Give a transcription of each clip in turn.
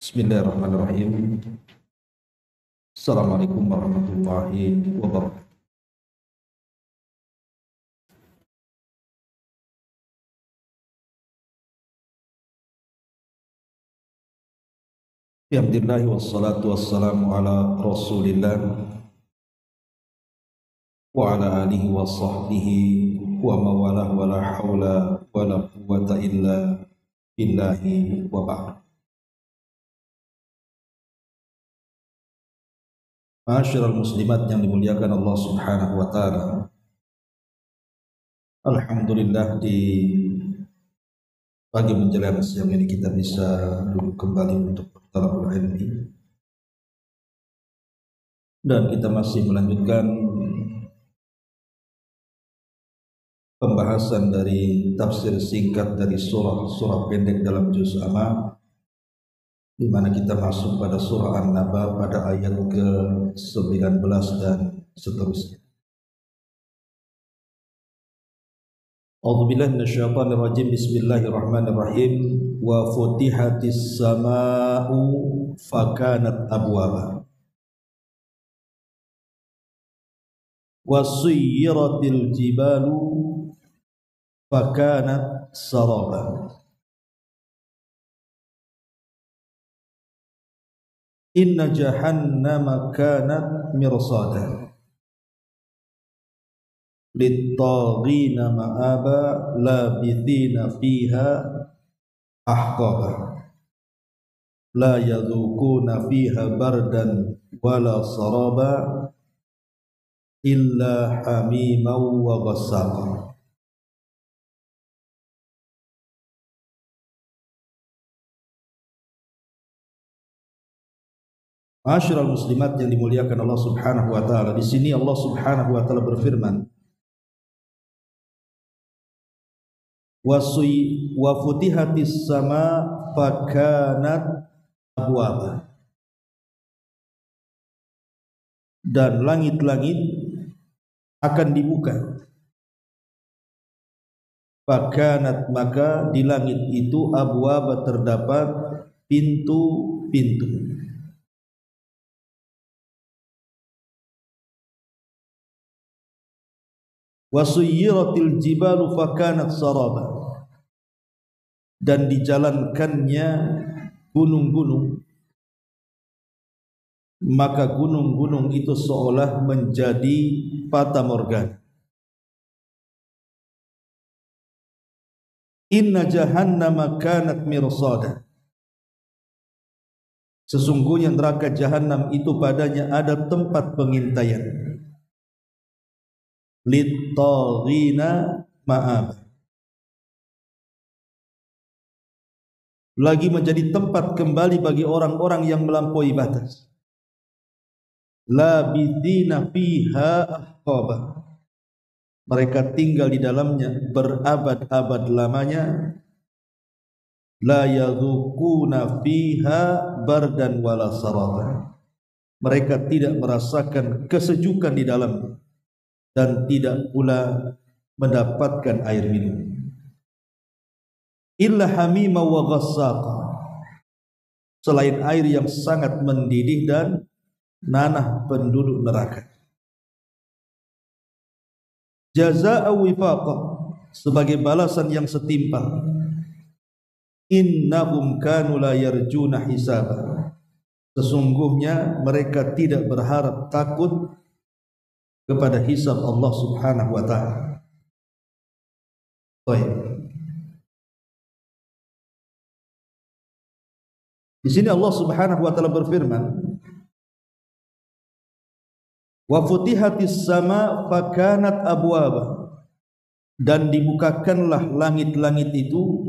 Bismillahirrahmanirrahim. Assalamualaikum warahmatullahi wabarakatuh. Alhamdulillah wassalatu wassalamu ala Rasulillah wa ala alihi wa sahbihi wa mawalah wa la hawla wa la quwwata illa billahi wa ba'd. Ma'asyiral muslimat yang dimuliakan Allah Subhanahu wa taala. Alhamdulillah di pagi menjelang siang ini kita bisa duduk kembali untuk bertalabul ilmi, dan kita masih melanjutkan pembahasan dari tafsir singkat dari surah pendek dalam juz amma, di mana kita masuk pada surah An-Naba pada ayat ke-19 dan seterusnya. A'udzubillahi minasyaitonir rajim. Bismillahirrahmanirrahim. Wa futihatis samaa'u fakanat abwaba wa suyyiratil jibalu fakanat saraba. Inna jahannama kanat mirsada lit-taghina ma'aba labithina fiha ahqaba la yadhukuna fiha bardan wala saraba illa hamiman wa ghassaqa. Ma'asyiral muslimat yang dimuliakan Allah Subhanahu wa taala, di sini Allah Subhanahu wa taala berfirman, wa futihatis sama fakanat abwaba, dan langit-langit akan dibuka. Fakanat, maka di langit itu abwaba, terdapat pintu-pintu. Wa suyyiratil jibalu fakanat saraba, dan dijalankannya gunung-gunung, maka gunung-gunung itu seolah menjadi fata morgana. Inna jahannama kanat mirsada, sesungguhnya neraka jahanam itu padanya ada tempat pengintaian. Lit-taghina ma'ab, lagi menjadi tempat kembali bagi orang-orang yang melampaui batas. Labithina fiha ahqaba, mereka tinggal di dalamnya berabad-abad lamanya. La yadhukuna fiha bardan wala saraba, mereka tidak merasakan kesejukan di dalamnya dan tidak pula mendapatkan air minum. Illa hamima wa ghassaqa, selain air yang sangat mendidih dan nanah penduduk neraka. Jazaa'a wifaqa, sebagai balasan yang setimpal. Innahum kanu la yarjuna hisaba, sesungguhnya mereka tidak berharap takut kepada hisab Allah Subhanahu wa taala. Baik. Di sini Allah Subhanahu wa taala berfirman, wa futihatis sama fakanat abwaba, dan dibukakanlah langit-langit itu,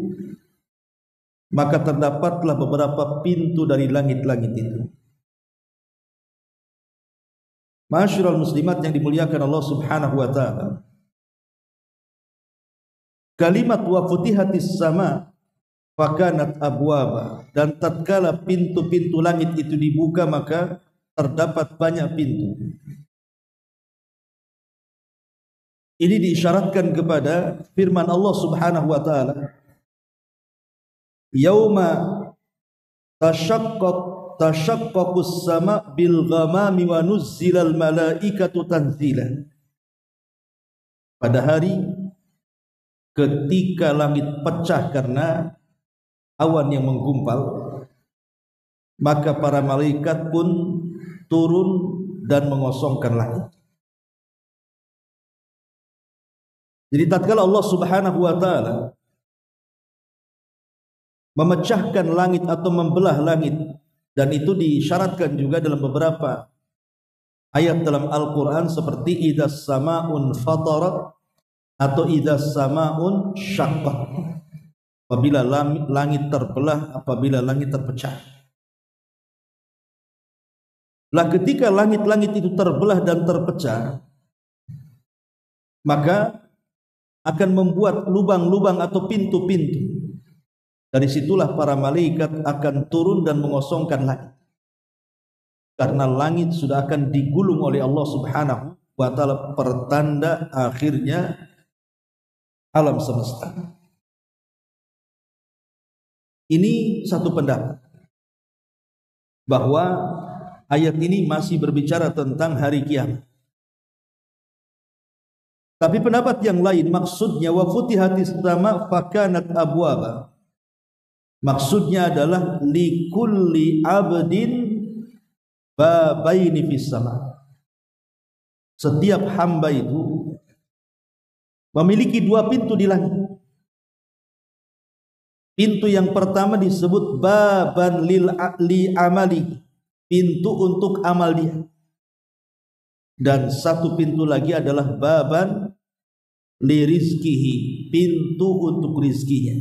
maka terdapatlah beberapa pintu dari langit-langit itu. Ma'asyiral muslimat yang dimuliakan Allah Subhanahu wa taala, kalimat wa futihatis sama fakanat abwaba, dan tatkala pintu-pintu langit itu dibuka maka terdapat banyak pintu. Ini diisyaratkan kepada firman Allah Subhanahu wa taala, yauma tashaqqaqus sama bil ghamami wa nuzzilal malaikatu tanzila. Pada hari ketika langit pecah karena awan yang menggumpal, maka para malaikat pun turun dan mengosongkan langit. Jadi tatkala Allah Subhanahu wa taala memecahkan langit atau membelah langit, dan itu disyaratkan juga dalam beberapa ayat dalam Al-Quran seperti idzas samaun fatarat atau idzas samaun syaqqat, apabila langit terbelah, apabila langit terpecah. Lah ketika langit-langit itu terbelah dan terpecah, maka akan membuat lubang-lubang atau pintu-pintu. Dari situlah para malaikat akan turun dan mengosongkan langit, karena langit sudah akan digulung oleh Allah Subhanahu wa taala, pertanda akhirnya alam semesta. Ini satu pendapat bahwa ayat ini masih berbicara tentang hari kiamat. Tapi pendapat yang lain maksudnya wa futihatis sama fakanat abwaba, maksudnya adalah likulli abdin babaini fis sama. Setiap hamba itu memiliki dua pintu di langit. Pintu yang pertama disebut baban li amali, pintu untuk amal dia. Dan satu pintu lagi adalah baban li rizkihi, pintu untuk rizkinya.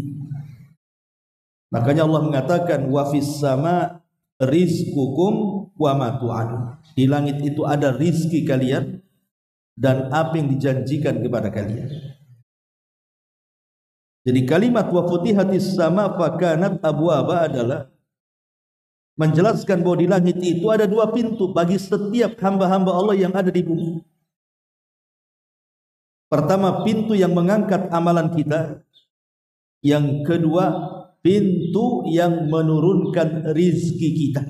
Makanya Allah mengatakan wa fis sama rizqukum wa ma tu'adun. Di langit itu ada rizki kalian dan apa yang dijanjikan kepada kalian. Jadi kalimat wa futihatis sama fakanat abwaba adalah menjelaskan bahwa di langit itu ada dua pintu bagi setiap hamba-hamba Allah yang ada di bumi. Pertama, pintu yang mengangkat amalan kita. Yang kedua, pintu yang menurunkan rizki kita.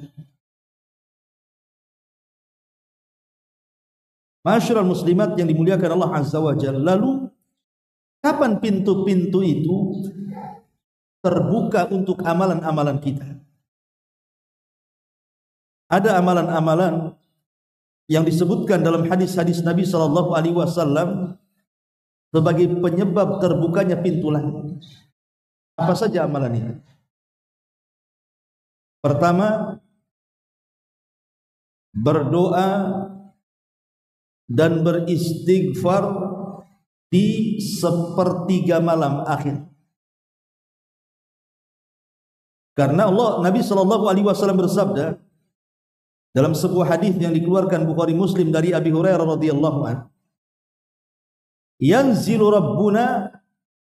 Masyarul muslimat yang dimuliakan Allah Azza wa Jalla, lalu kapan pintu-pintu itu terbuka untuk amalan-amalan kita? Ada amalan-amalan yang disebutkan dalam hadis-hadis Nabi sallallahu alaihi wasallam sebagai penyebab terbukanya pintu langit. Apa saja amalan itu? Pertama, berdoa dan beristighfar di sepertiga malam akhir. Karena Nabi sallallahu alaihi wasallam bersabda dalam sebuah hadis yang dikeluarkan Bukhari Muslim dari Abi Hurairah radhiyallahu anhu, yanzilu rabbuna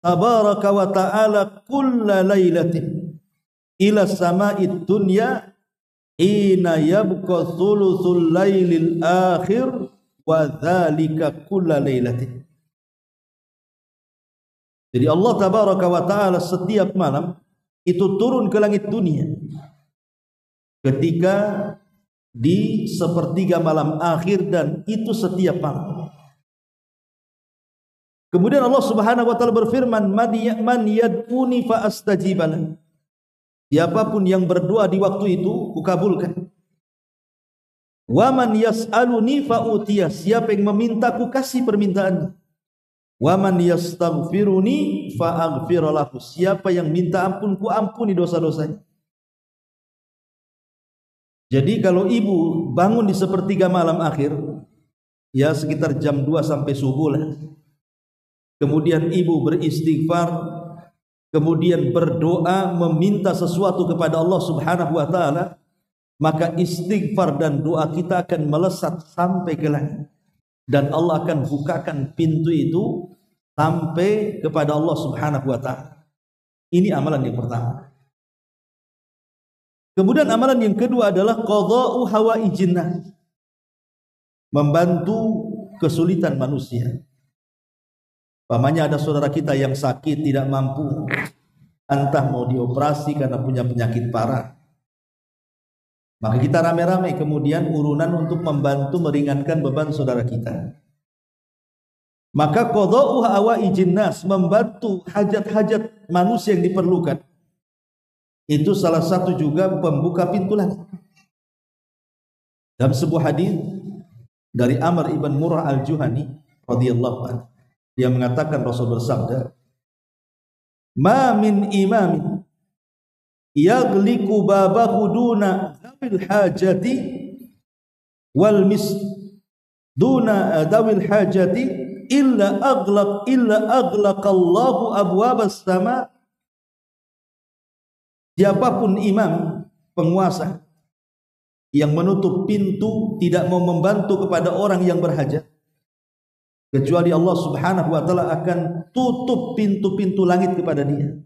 tabaraka wa ta'ala kulla lailatin ila sama'id dunya ina yabqa thuluthul lailil akhir wa dzalika kulla lailatin. Jadi Allah tabaraka wa ta'ala setiap malam itu turun ke langit dunia ketika di sepertiga malam akhir, dan itu setiap malam. Kemudian Allah Subhanahu wa taala berfirman, man yad'uni fa astajibalah. Siapapun yang berdoa di waktu itu kukabulkan. Wa man yas'aluni fa utiya. Siapa yang meminta ku kasih permintaannya. Wa man yastaghfiruni fa aghfir lahu. Siapa yang minta ampun ku ampuni dosa-dosanya. Jadi kalau ibu bangun di sepertiga malam akhir, ya sekitar jam 2 sampai subuh lah. Kemudian ibu beristighfar, kemudian berdoa meminta sesuatu kepada Allah Subhanahu wa taala, maka istighfar dan doa kita akan melesat sampai ke langit, dan Allah akan bukakan pintu itu sampai kepada Allah Subhanahu wa taala. Ini amalan yang pertama. Kemudian amalan yang kedua adalah qadha'u hawaijin nas, membantu kesulitan manusia. Pamannya ada saudara kita yang sakit tidak mampu, entah mau dioperasi karena punya penyakit parah, Maka kita rame-rame kemudian urunan untuk membantu meringankan beban saudara kita. Maka qada'u hawaijin nas, membantu hajat-hajat manusia yang diperlukan, itu salah satu juga pembuka pintu langit. Dalam sebuah hadis dari Amr ibn Murrah al-Juhani radhiyallahu anhu, dia mengatakan Rasul bersabda, "Ma min imamin yaghliqu babahu duna dawil hajati wal mis duna dawil hajati illa aghlaqallahu abwabas sama." Siapapun imam, penguasa yang menutup pintu, tidak mau membantu kepada orang yang berhajat, kecuali Allah Subhanahu wa taala akan tutup pintu-pintu langit kepada dia.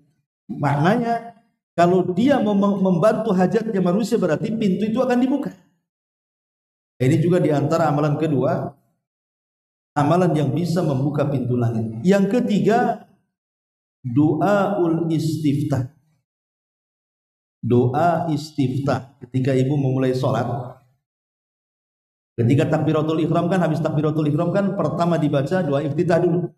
Maknanya kalau dia mau membantu hajatnya manusia, berarti pintu itu akan dibuka. Ini juga diantara amalan kedua, amalan yang bisa membuka pintu langit. Yang ketiga, doaul istiftah. Doa istiftah ketika ibu memulai sholat. Ketika takbiratul ihram kan, habis takbiratul ihram kan pertama dibaca doa iftitah dulu,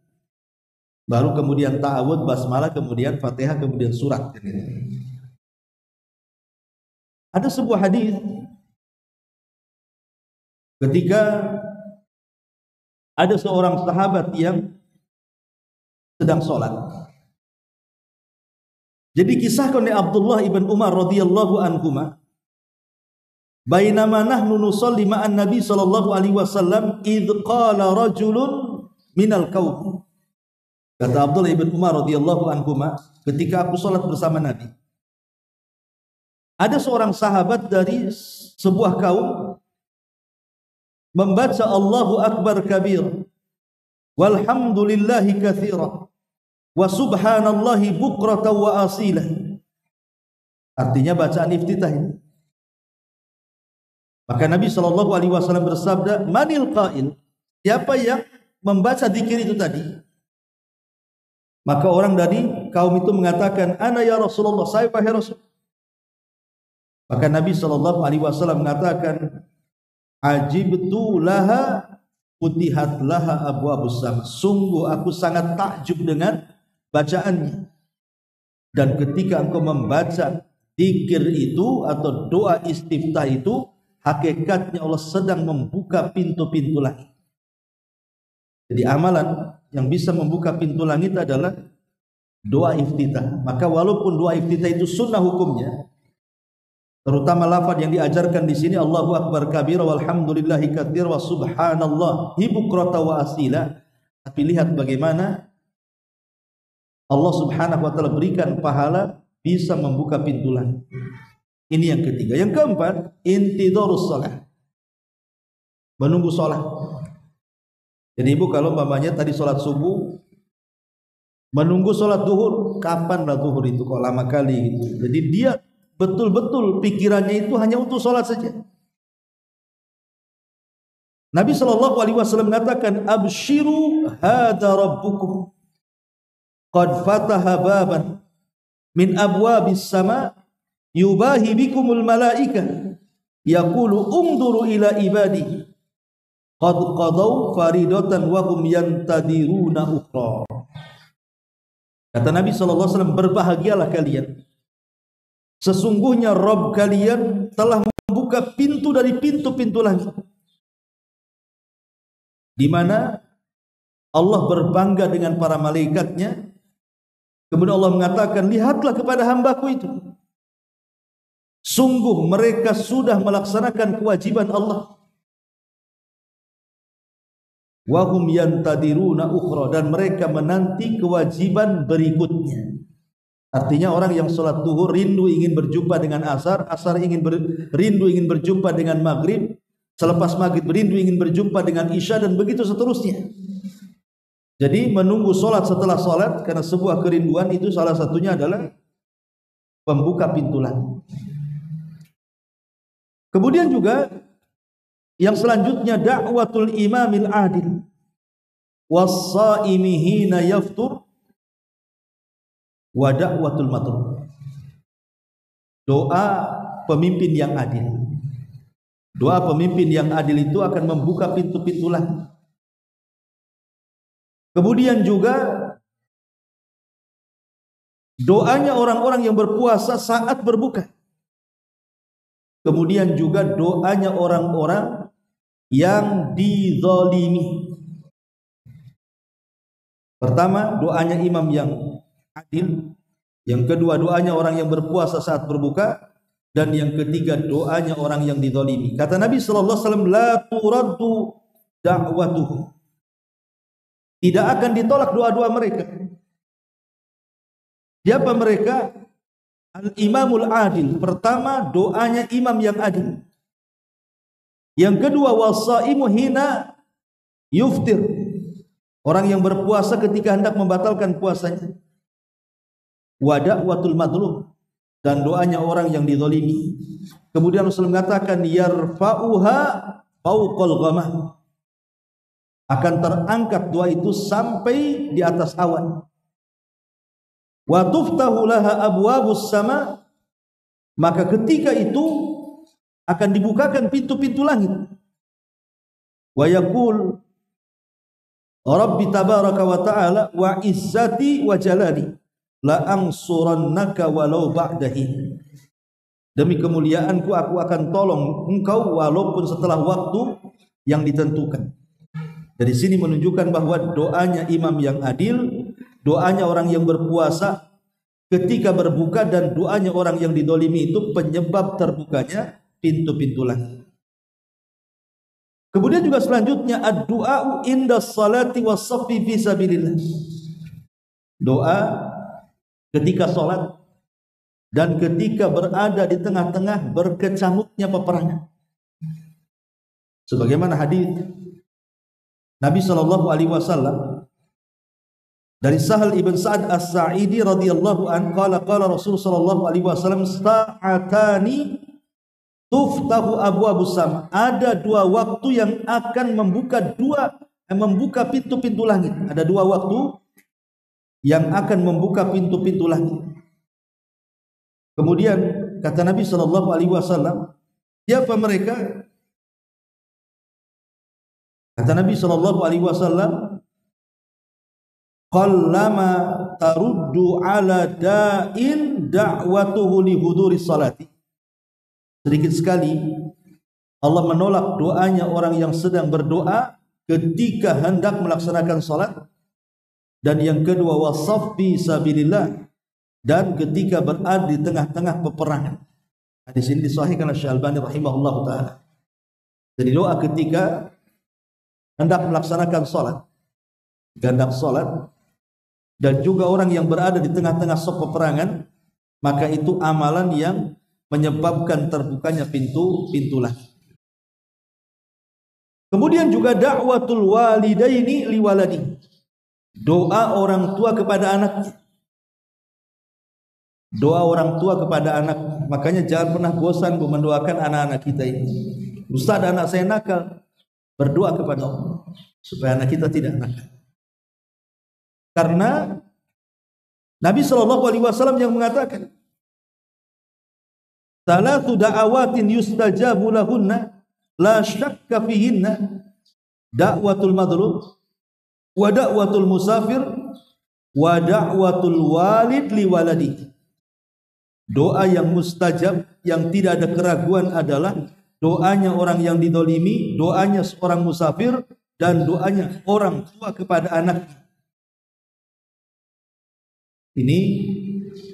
baru kemudian ta'awud, basmalah, kemudian fatihah, kemudian surat. Ada sebuah hadis ketika ada seorang sahabat yang sedang sholat. Jadi kisahkan oleh Abdullah ibn Umar radhiyallahu anhuma, bainama nahnu nusalli ma'an Nabi sallallahu alaihi wasallam idz qala rajulun minal qaum. Kata Abdullah ibn Umar radhiyallahu anhuma, ketika aku salat bersama Nabi, ada seorang sahabat dari sebuah kaum membaca Allahu akbar kabir walhamdulillahi katsira wa subhanallahi bukratan wa asila. Artinya bacaan iftitah ini. Maka Nabi SAW bersabda, manil qail, siapa yang membaca zikir itu tadi? Maka orang dari kaum itu mengatakan, ana ya Rasulullah, saya wahai Rasul. Maka Nabi SAW mengatakan, ajibtu laha futihat laha abwabus sama. Sungguh aku sangat takjub dengan bacaannya, dan ketika engkau membaca zikir itu atau doa istiftah itu, hakikatnya Allah sedang membuka pintu-pintu langit. Jadi amalan yang bisa membuka pintu langit adalah doa iftitah. Maka walaupun doa iftitah itu sunnah hukumnya, terutama lafaz yang diajarkan di sini Allahu akbar kabira walhamdulillahi katsira wa subhanallah bukratan wa asila, tapi lihat bagaimana Allah Subhanahu wa taala berikan pahala bisa membuka pintu langit. Ini yang ketiga. Yang keempat, intidharus shalah. Menunggu salat. Jadi ibu kalau umpamanya tadi salat subuh, menunggu salat zuhur, kapan lah zuhur itu kok lama kali gitu. Jadi dia betul-betul pikirannya itu hanya untuk salat saja. Nabi sallallahu alaihi wasallam mengatakan, abshiru hadza rabbukum qad fataha baban min abwabis sama yubahi bikumul malaika yaqulu unduru ila ibadi qad qadaw faridatan wa hum yantadiruna ukhra. Kata Nabi sallallahu alaihi wasallam, berbahagialah kalian, sesungguhnya Rabb kalian telah membuka pintu dari pintu-pintu langit, di mana Allah berbangga dengan para malaikatnya. Kemudian Allah mengatakan, lihatlah kepada hambaku itu, sungguh mereka sudah melaksanakan kewajiban Allah. Wa hum yantadiruna ukhra, dan mereka menanti kewajiban berikutnya. Artinya orang yang sholat zuhur rindu ingin berjumpa dengan asar, asar rindu ingin berjumpa dengan maghrib, selepas maghrib rindu ingin berjumpa dengan isya, dan begitu seterusnya. Jadi menunggu sholat setelah sholat karena sebuah kerinduan itu salah satunya adalah pembuka pintu langit. Kemudian juga yang selanjutnya, da'watul imamil adil was-saimi hina yaftur wa da'watul matruk. Doa pemimpin yang adil. Doa pemimpin yang adil itu akan membuka pintu-pintu langit. Kemudian juga doanya orang-orang yang berpuasa saat berbuka. Kemudian juga doanya orang-orang yang dizalimi. Pertama, doanya imam yang adil. Yang kedua, doanya orang yang berpuasa saat berbuka. Dan yang ketiga, doanya orang yang dizalimi. Kata Nabi sallallahu alaihi wasallam, la turaddu da'watuhum. Tidak akan ditolak doa-doa mereka. Siapa mereka? Al-imamul adil. Pertama, doanya imam yang adil. Yang kedua, wasaimu hina yuftir. Orang yang berpuasa ketika hendak membatalkan puasanya. Wa da'watul madlum. Dan doanya orang yang dizalimi. Kemudian Rasulullah mengatakan yarfa'uha fauqal ghamah. Akan terangkat doa itu sampai di atas awan. Wa tuftahu laha abwabus sama. Maka ketika itu akan dibukakan pintu-pintu langit. Wa yaqul Rabbi tabaraka wa ta'ala wa izzati wa jalali la ansurannaka walau ba'dahi. Demi kemuliaanku aku akan tolong engkau walaupun setelah waktu yang ditentukan. Dari sini menunjukkan bahwa doanya imam yang adil, doanya orang yang berpuasa ketika berbuka, dan doanya orang yang didolimi itu penyebab terbukanya pintu-pintu langit. Kemudian juga selanjutnya ad-du'a inda salati was-saffi fi sabilillah. Doa ketika salat dan ketika berada di tengah-tengah berkecamuknya peperangan. Sebagaimana hadis Nabi sallallahu alaihi wasallam dari Sahal ibn Sa'ad As-Sa'idi radhiyallahu anhu qala Rasul sallallahu alaihi wasallam sa'atani tuftahu abwabus sama. Ada dua waktu yang akan membuka pintu-pintu langit. Ada dua waktu yang akan membuka pintu-pintu langit. Kemudian kata Nabi sallallahu alaihi wasallam, siapa mereka? Kata Nabi sallallahu alaihi wasallam, qallama taruddu ala da'in da'watuhu li huduri salati. Sedikit sekali Allah menolak doanya orang yang sedang berdoa ketika hendak melaksanakan salat. Dan yang kedua, wasaffi sabilillah, dan ketika berada di tengah-tengah peperangan. Hadis ini disahihkan oleh Syekh Al-Albani rahimahullahu taala. Jadi doa ketika hendak melaksanakan salat, dan juga orang yang berada di tengah-tengah saf peperangan, maka itu amalan yang menyebabkan terbukanya pintu-pintu langit. Kemudian juga da'watul walidaini liwaladi. Doa orang tua kepada anaknya. Doa orang tua kepada anak. Makanya jangan pernah bosan mendoakan anak-anak kita ini. Ustaz, anak saya nakal. Berdoa kepada Allah supaya anak kita tidak nakal. Karena Nabi sallallahu alaihi wasallam yang mengatakan, salatu da'awatin yustajabu lahunna la syakka fihinna da'watul madlum wa da'watul musafir wa da'watul walid li waladi. Doa yang mustajab yang tidak ada keraguan adalah doanya orang yang didolimi, doanya seorang musafir, dan doanya orang tua kepada anak. Ini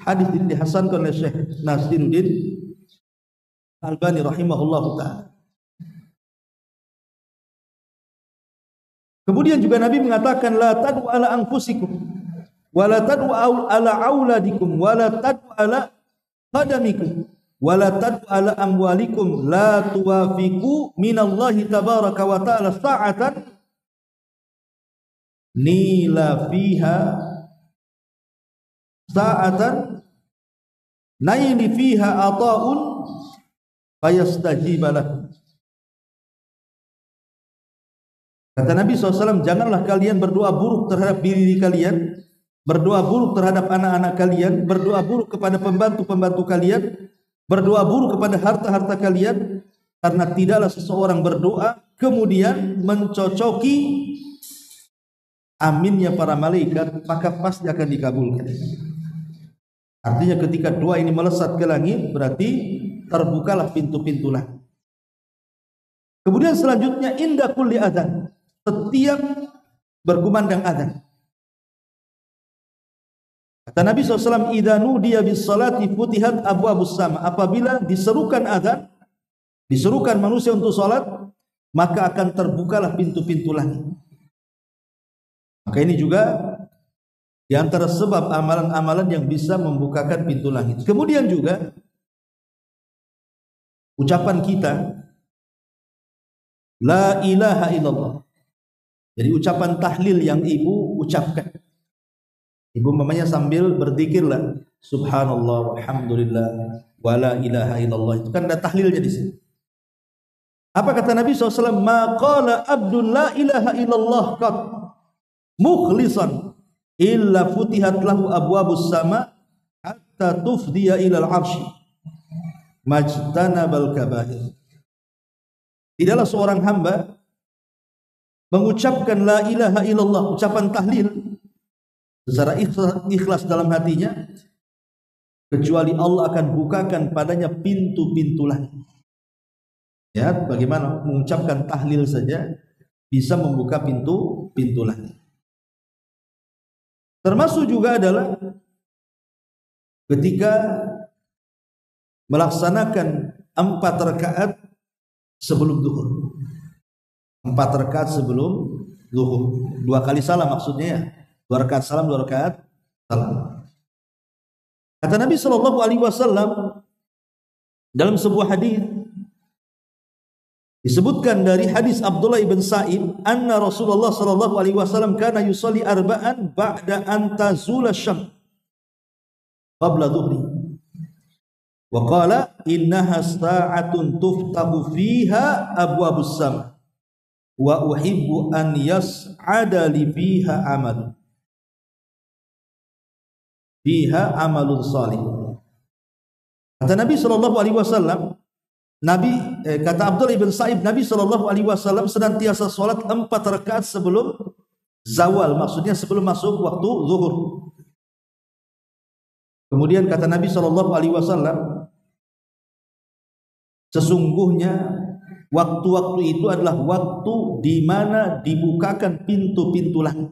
hadis ini dihasankan oleh Syekh Nasiruddin Albani rahimahullahu ta'ala. Kemudian juga Nabi mengatakan la tad'u ala anfusikum wa la tad'u ala auladikum wa la tad'u ala qadamikum wa la tad'u ala amwalikum la tuwafiqu minallahi tabaraka wa ta'ala sa'atan nila fiha sa'atan naili fiha ata'un fayastajibalah. Kata Nabi SAW, janganlah kalian berdoa buruk terhadap diri kalian, berdoa buruk terhadap anak-anak kalian, berdoa buruk kepada pembantu-pembantu kalian, berdoa buruk kepada harta-harta kalian, karena tidaklah seseorang berdoa kemudian mencocoki aminnya para malaikat, maka pasti akan dikabulkan. Artinya ketika doa ini melesat ke langit, berarti terbukalah pintu-pintu langit. Kemudian selanjutnya inda kulli adzan, setiap berkumandang adzan. Kata Nabi SAW, idza nudiya bis salati futihat abwabus sama. Apabila diserukan adzan, diserukan manusia untuk salat, maka akan terbukalah pintu-pintu langit. Maka ini juga di antara sebab amalan-amalan yang bisa membukakan pintu langit. Kemudian juga ucapan kita la ilaha illallah. Jadi ucapan tahlil yang ibu ucapkan. Ibu mamanya sambil berzikirlah subhanallah walhamdulillah wala ilaha illallah. Itu kan ada tahlilnya di sini. Apa kata Nabi SAW? Ma qala abdun la ilaha illallah qad mukhlisan illa futihat lahu abwabus sama hatta tufdiya ilal arsy majtanabal kabair. Tidaklah seorang hamba mengucapkan la ilaha illallah, ucapan tahlil secara ikhlas dalam hatinya, kecuali Allah akan bukakan padanya pintu-pintu langit. Ya, bagaimana mengucapkan tahlil saja bisa membuka pintu-pintu langit. Termasuk juga adalah ketika melaksanakan 4 rakaat sebelum zuhur. 4 rakaat sebelum zuhur. 2 kali salam maksudnya ya. 2 rakaat salam, 2 rakaat salam. Kata Nabi SAW dalam sebuah hadis, disebutkan dari hadis Abdullah ibn Sa'id, anna Rasulullah sallallahu alaihi wasallam kana yusalli arba'an ba'da an tazula syams qabla dhuhri. Wa qala innaha sa'atun tuftahu fiha abwabus sama wa uhibbu an yas'ada li fiha amal. Fiha amalun salih. Kata Nabi sallallahu alaihi wasallam, kata Abdullah ibn Sa'id, Nabi SAW senantiasa sholat 4 rakaat sebelum zawal, maksudnya sebelum masuk waktu zuhur. Kemudian kata Nabi SAW, sesungguhnya waktu-waktu itu adalah waktu di mana dibukakan pintu-pintu langit.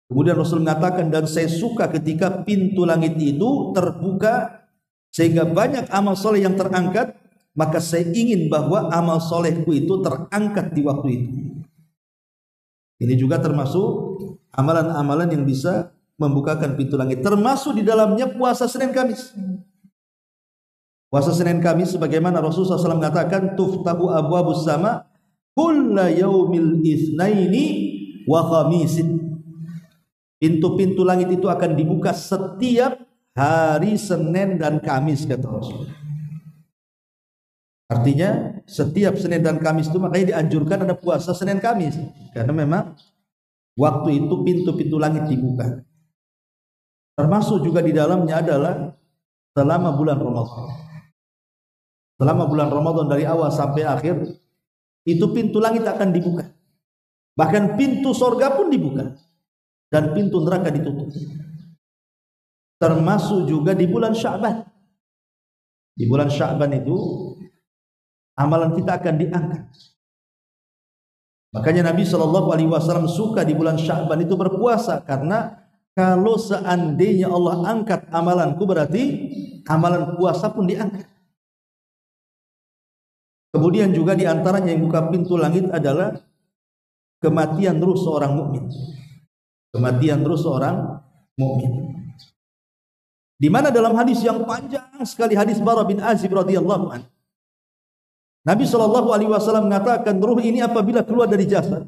Kemudian Rasul mengatakan, dan saya suka ketika pintu langit itu terbuka sehingga banyak amal soleh yang terangkat. Maka saya ingin bahwa amal solehku itu terangkat di waktu itu. Ini juga termasuk amalan-amalan yang bisa membukakan pintu langit. Termasuk di dalamnya puasa Senin Kamis. Puasa Senin Kamis sebagaimana Rasulullah SAW mengatakan, tuftahu abwabus sama kulla yaumil itsnaini wa khamisin. Pintu-pintu langit itu akan dibuka setiap hari Senin dan Kamis, kata Rasulullah. Artinya setiap Senin dan Kamis itu makanya dianjurkan ada puasa Senin Kamis, karena memang waktu itu pintu-pintu langit dibuka. Termasuk juga di dalamnya adalah selama bulan Ramadan. Selama bulan Ramadan dari awal sampai akhir itu pintu langit akan dibuka. Bahkan pintu surga pun dibuka dan pintu neraka ditutup. Termasuk juga di bulan Sya'ban. Di bulan Sya'ban itu amalan kita akan diangkat. Makanya Nabi SAW suka di bulan Sya'ban itu berpuasa, karena kalau seandainya Allah angkat amalanku, berarti amalan puasa pun diangkat. Kemudian juga di antaranya yang buka pintu langit adalah kematian ruh seorang mukmin. Kematian ruh seorang mukmin. Di mana dalam hadis yang panjang sekali, hadis Bara bin Azib radhiyallahu anhu, Nabi SAW mengatakan, ruh ini apabila keluar dari jasad,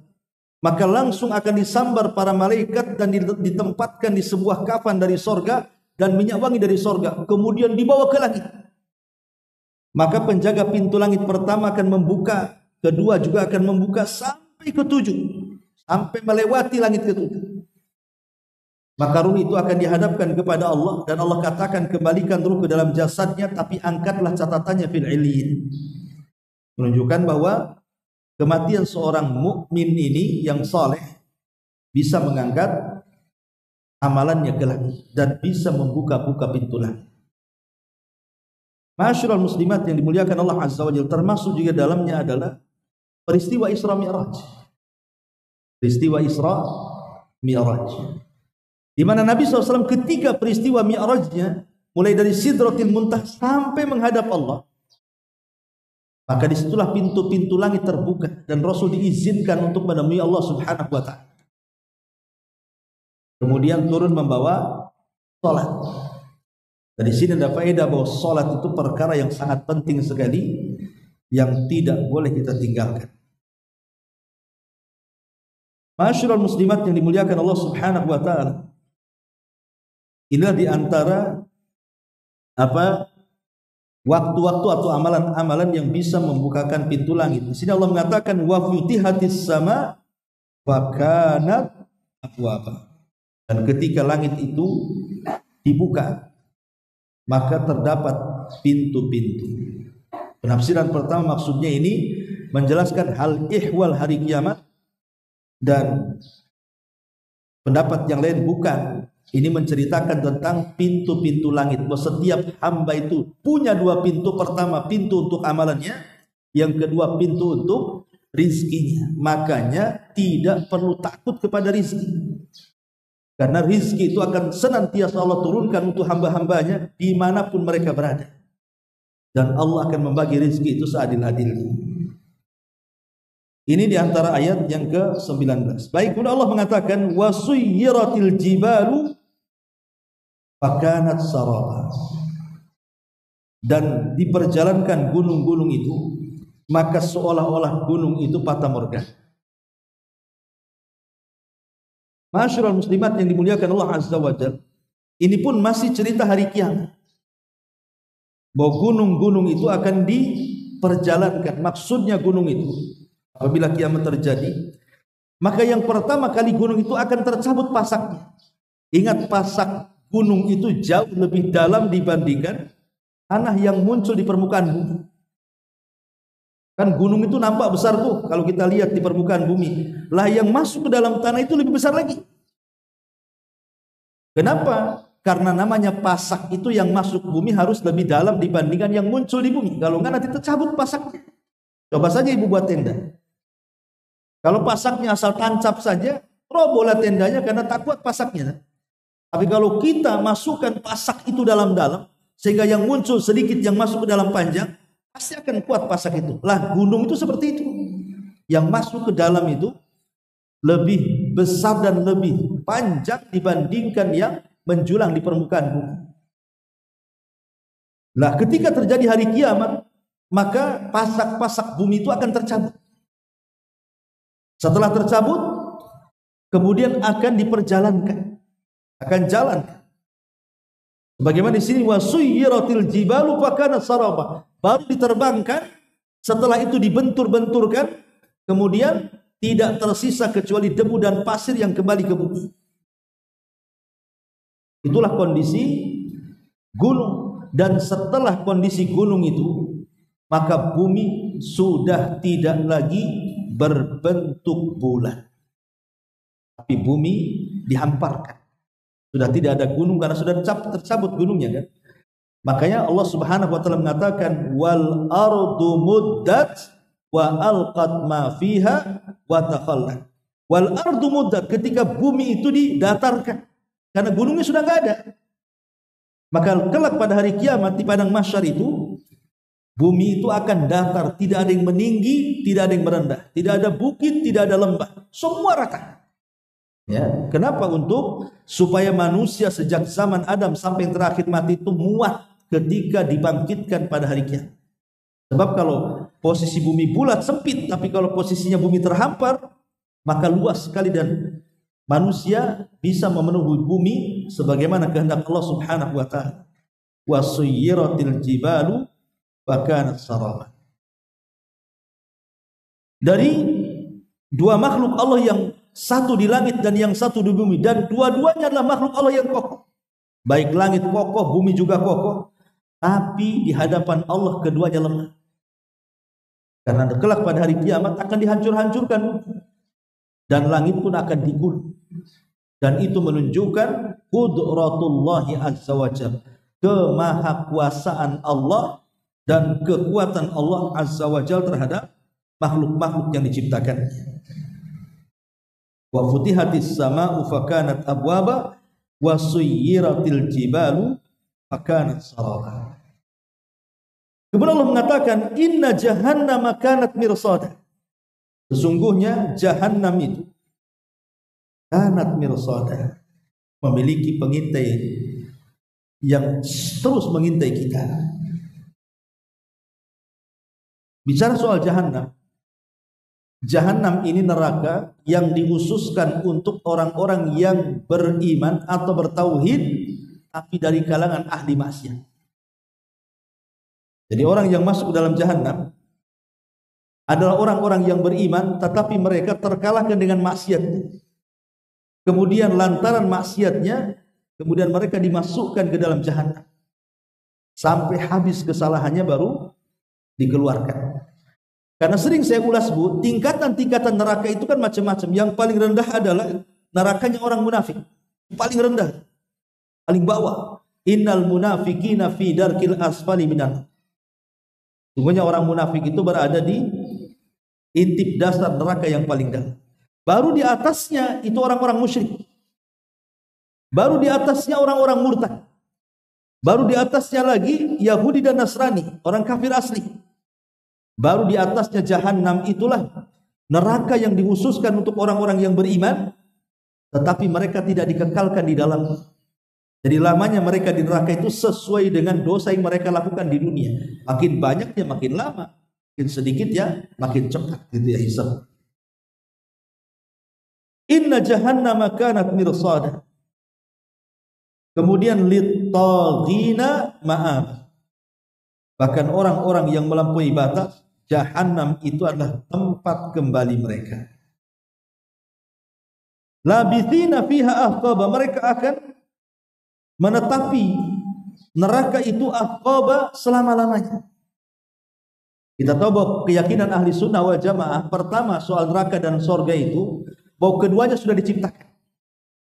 maka langsung akan disambar para malaikat dan ditempatkan di sebuah kafan dari sorga dan minyak wangi dari sorga, kemudian dibawa ke langit. Maka penjaga pintu langit pertama akan membuka, kedua juga akan membuka sampai ke-7, sampai melewati langit ke-7. Maka ruh itu akan dihadapkan kepada Allah, dan Allah katakan, kembalikan ruh ke dalam jasadnya, tapi angkatlah catatannya fil illiyin. menunjukkan bahwa kematian seorang mukmin ini yang saleh bisa mengangkat amalannya ke langit dan bisa membuka-buka pintu langit. Ma'asyiral muslimat yang dimuliakan Allah Azza wa Jalla, termasuk juga dalamnya adalah peristiwa Isra Mi'raj. Peristiwa Isra Mi'raj, di mana Nabi SAW ketika peristiwa Mi'rajnya mulai dari Sidratil Muntaha sampai menghadap Allah, maka disitulah pintu-pintu langit terbuka dan Rasul diizinkan untuk menemui Allah Subhanahu wa Ta'ala. Kemudian turun membawa salat. Dari sini ada faedah bahwa salat itu perkara yang sangat penting sekali, yang tidak boleh kita tinggalkan. Ma'asyiral muslimat yang dimuliakan Allah Subhanahu wa Ta'ala, inilah di antara waktu-waktu atau amalan-amalan yang bisa membukakan pintu langit. Di sini Allah mengatakan wa futihatis sama wa kanat abwaba. Dan ketika langit itu dibuka, maka terdapat pintu-pintu. Penafsiran pertama maksudnya ini menjelaskan hal ihwal hari kiamat, dan pendapat yang lain bukan. Ini menceritakan tentang pintu-pintu langit. Bahwa setiap hamba itu punya dua pintu. Pertama, pintu untuk amalannya. Yang kedua, pintu untuk rizkinya. Makanya tidak perlu takut kepada rizki, karena rizki itu akan senantiasa Allah turunkan untuk hamba-hambanya dimanapun mereka berada. Dan Allah akan membagi rizki itu seadil-adilnya. Ini diantara ayat yang ke-19. Baik, kemudian Allah mengatakan wasuyyiratil jibalu fakanat saraba. Dan diperjalankan gunung-gunung itu, maka seolah-olah gunung itu fata morgana. Ma'asyiral muslimat yang dimuliakan Allah Azza wa Jalla, ini pun masih cerita hari kiamat, bahwa gunung-gunung itu akan diperjalankan. Maksudnya gunung itu apabila kiamat terjadi, maka yang pertama kali gunung itu akan tercabut pasaknya. Ingat, pasak gunung itu jauh lebih dalam dibandingkan tanah yang muncul di permukaan bumi. Kan gunung itu nampak besar tuh kalau kita lihat di permukaan bumi. Lah yang masuk ke dalam tanah itu lebih besar lagi. Kenapa? Karena namanya pasak itu yang masuk bumi harus lebih dalam dibandingkan yang muncul di bumi. Kalau enggak nanti tercabut pasaknya. Coba saja ibu buat tenda. Kalau pasaknya asal tancap saja, robohlah tendanya karena tak kuat pasaknya. Tapi kalau kita masukkan pasak itu dalam-dalam, sehingga yang muncul sedikit, yang masuk ke dalam panjang, pasti akan kuat pasak itu. Lah gunung itu seperti itu. Yang masuk ke dalam itu lebih besar dan lebih panjang dibandingkan yang menjulang di permukaan bumi. Lah ketika terjadi hari kiamat, maka pasak-pasak bumi itu akan tercabut. Setelah tercabut, kemudian akan diperjalankan, akan jalan. Bagaimana di sini wasuyyiratil jibalu fakanat saraba. Baru diterbangkan, setelah itu dibentur-benturkan, kemudian tidak tersisa kecuali debu dan pasir yang kembali ke bumi. Itulah kondisi gunung. Dan setelah kondisi gunung itu, maka bumi sudah tidak lagi berbentuk bulat, tapi bumi dihamparkan. Sudah tidak ada gunung karena sudah tercabut gunungnya kan. Makanya Allah Subhanahu wa Ta'ala mengatakan wal ardu muddat wa alqat ma fiha wa takhallat. Wal ardu muddat, ketika bumi itu didatarkan karena gunungnya sudah enggak ada. Maka kelak pada hari kiamat di padang mahsyar itu, bumi itu akan datar, tidak ada yang meninggi, tidak ada yang merendah, tidak ada bukit, tidak ada lembah, semua rata. Ya, kenapa? Untuk supaya manusia sejak zaman Adam sampai yang terakhir mati itu muat ketika dibangkitkan pada hari kiamat. Sebab kalau posisi bumi bulat sempit, tapi kalau posisinya bumi terhampar, maka luas sekali dan manusia bisa memenuhi bumi sebagaimana kehendak Allah Subhanahu wa Ta'ala. Wasuyyiratil jibalu fakanat saraba. Dari dua makhluk Allah, yang satu di langit dan yang satu di bumi, dan dua-duanya adalah makhluk Allah yang kokoh. Baik langit kokoh, bumi juga kokoh, tapi di hadapan Allah keduanya lemah. Karena kelak pada hari kiamat akan dihancur-hancurkan dan langit pun akan digulung. Dan itu menunjukkan qudratullahi azza wa jalla, kemahakuasaan Allah dan kekuatan Allah azza wa jalla terhadap makhluk-makhluk yang diciptakan. Wa futihatis sama'u fakanat abwaba wa suyyiratil jibalu fakanat saraba. Kemudian Allah mengatakan inna jahannama kanat mirsada. Sesungguhnya jahannam itu kanat mirsada, memiliki pengintai yang terus mengintai kita. Bicara soal jahannam, jahannam ini neraka yang dikhususkan untuk orang-orang yang beriman atau bertauhid tapi dari kalangan ahli maksiat. Jadi orang yang masuk ke dalam jahannam adalah orang-orang yang beriman tetapi mereka terkalahkan dengan maksiat. Kemudian lantaran maksiatnya, kemudian mereka dimasukkan ke dalam jahannam sampai habis kesalahannya baru dikeluarkan. Karena sering saya ulas, Bu, tingkatan-tingkatan neraka itu kan macam-macam. Yang paling rendah adalah nerakanya orang munafik. Paling rendah, paling bawah. Innal munafiqina fi darkil asfali minan. Sungguhnya orang munafik itu berada di intip dasar neraka yang paling dalam. Baru di atasnya itu orang-orang musyrik. Baru di atasnya orang-orang murtad. Baru di atasnya lagi Yahudi dan Nasrani, orang kafir asli. Baru di atasnya jahannam, itulah neraka yang dikhususkan untuk orang-orang yang beriman, tetapi mereka tidak dikekalkan di dalam. Jadi lamanya mereka di neraka itu sesuai dengan dosa yang mereka lakukan di dunia. Makin banyaknya makin lama, makin sedikit ya makin cepat gitu ya hisab. Inna jahannama kanat mirsada. Kemudian lit-taghina ma'ab. Bahkan orang-orang yang melampaui batas, jahannam itu adalah tempat kembali mereka. Labithina fiha ahqaba, mereka akan menetapi neraka itu ahqaba selama-lamanya. Kita tahu bahwa keyakinan ahli sunnah wal jamaah pertama soal neraka dan sorga itu bahwa keduanya sudah diciptakan.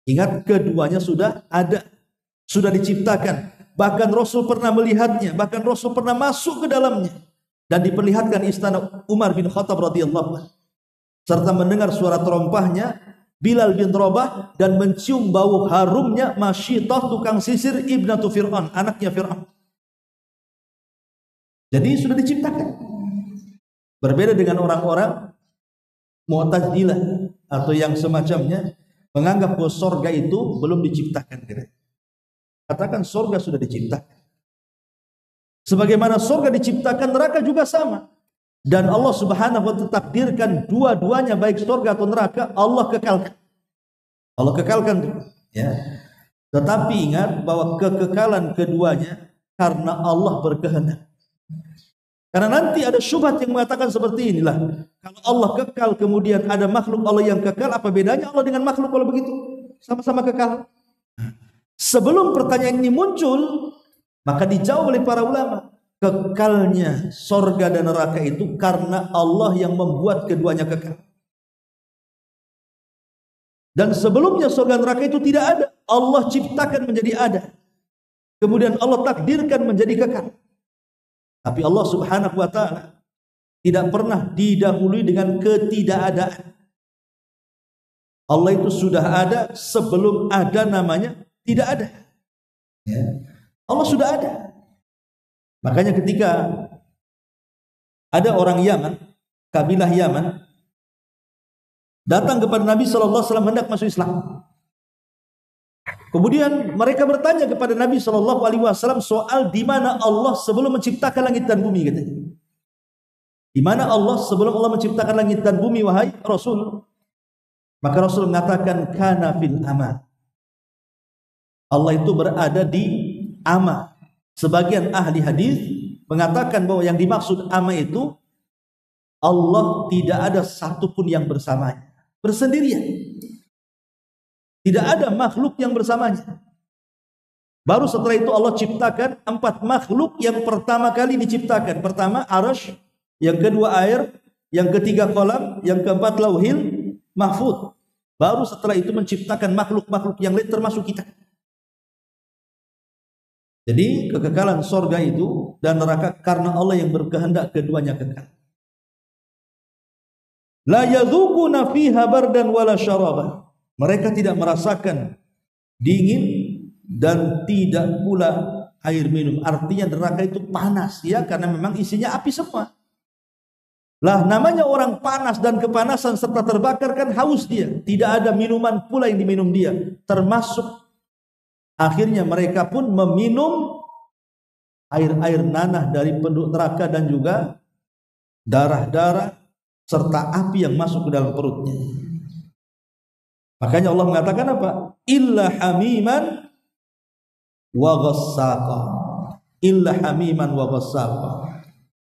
Ingat, keduanya sudah ada, sudah diciptakan. Bahkan Rasul pernah melihatnya, bahkan Rasul pernah masuk ke dalamnya dan diperlihatkan istana Umar bin Khattab radhiyallahu anhu, serta mendengar suara terompahnya Bilal bin Rabah dan mencium bau harumnya Masyitah tukang sisir ibnatu Fir'aun, anaknya Fir'aun. Jadi sudah diciptakan. Berbeda dengan orang-orang Mu'tazilah atau yang semacamnya menganggap bahwa surga itu belum diciptakan. Katakan surga sudah diciptakan. Sebagaimana surga diciptakan, neraka juga sama. Dan Allah Subhanahu wa ta'ala takdirkan dua-duanya, baik surga atau neraka, Allah kekalkan. Allah kekalkan, ya. Tetapi ingat bahwa kekekalan keduanya karena Allah berkehendak. Karena nanti ada syubhat yang mengatakan seperti inilah. Kalau Allah kekal kemudian ada makhluk Allah yang kekal, apa bedanya Allah dengan makhluk kalau begitu? Sama-sama kekal. Sebelum pertanyaan ini muncul, maka dijawab oleh para ulama. Kekalnya sorga dan neraka itu karena Allah yang membuat keduanya kekal. Dan sebelumnya sorga dan neraka itu tidak ada. Allah ciptakan menjadi ada. Kemudian Allah takdirkan menjadi kekal. Tapi Allah Subhanahu wa ta'ala tidak pernah didahului dengan ketidakadaan. Allah itu sudah ada sebelum ada namanya tidak ada. Ya. Allah sudah ada. Makanya ketika ada orang Yaman, kabilah Yaman, datang kepada Nabi SAW hendak masuk Islam. Kemudian mereka bertanya kepada Nabi SAW soal di mana Allah sebelum menciptakan langit dan bumi, katanya. Di mana Allah sebelum Allah menciptakan langit dan bumi, wahai Rasul? Maka Rasul mengatakan kana fil ama. Allah itu berada di ama. Sebagian ahli hadis mengatakan bahwa yang dimaksud ama itu Allah tidak ada satupun yang bersamanya, bersendirian. Tidak ada makhluk yang bersamanya. Baru setelah itu Allah ciptakan 4 makhluk yang pertama kali diciptakan. Pertama Arsy, yang kedua air, yang ketiga kolam, yang keempat lauhil mahfud. Baru setelah itu menciptakan makhluk-makhluk yang lain termasuk kita. Jadi kekekalan sorga itu dan neraka karena Allah yang berkehendak keduanya kekal. La yadzuquna fiha bardan wala syaraba. Mereka tidak merasakan dingin dan tidak pula air minum. Artinya neraka itu panas ya, karena memang isinya api semua. Lah namanya orang panas dan kepanasan serta terbakar kan haus dia. Tidak ada minuman pula yang diminum dia. Termasuk akhirnya mereka pun meminum air-air nanah dari penduduk neraka dan juga darah-darah serta api yang masuk ke dalam perutnya. Makanya Allah mengatakan apa? Illa hamiman wa ghassaqa. Illa hamiman wa ghassaqa.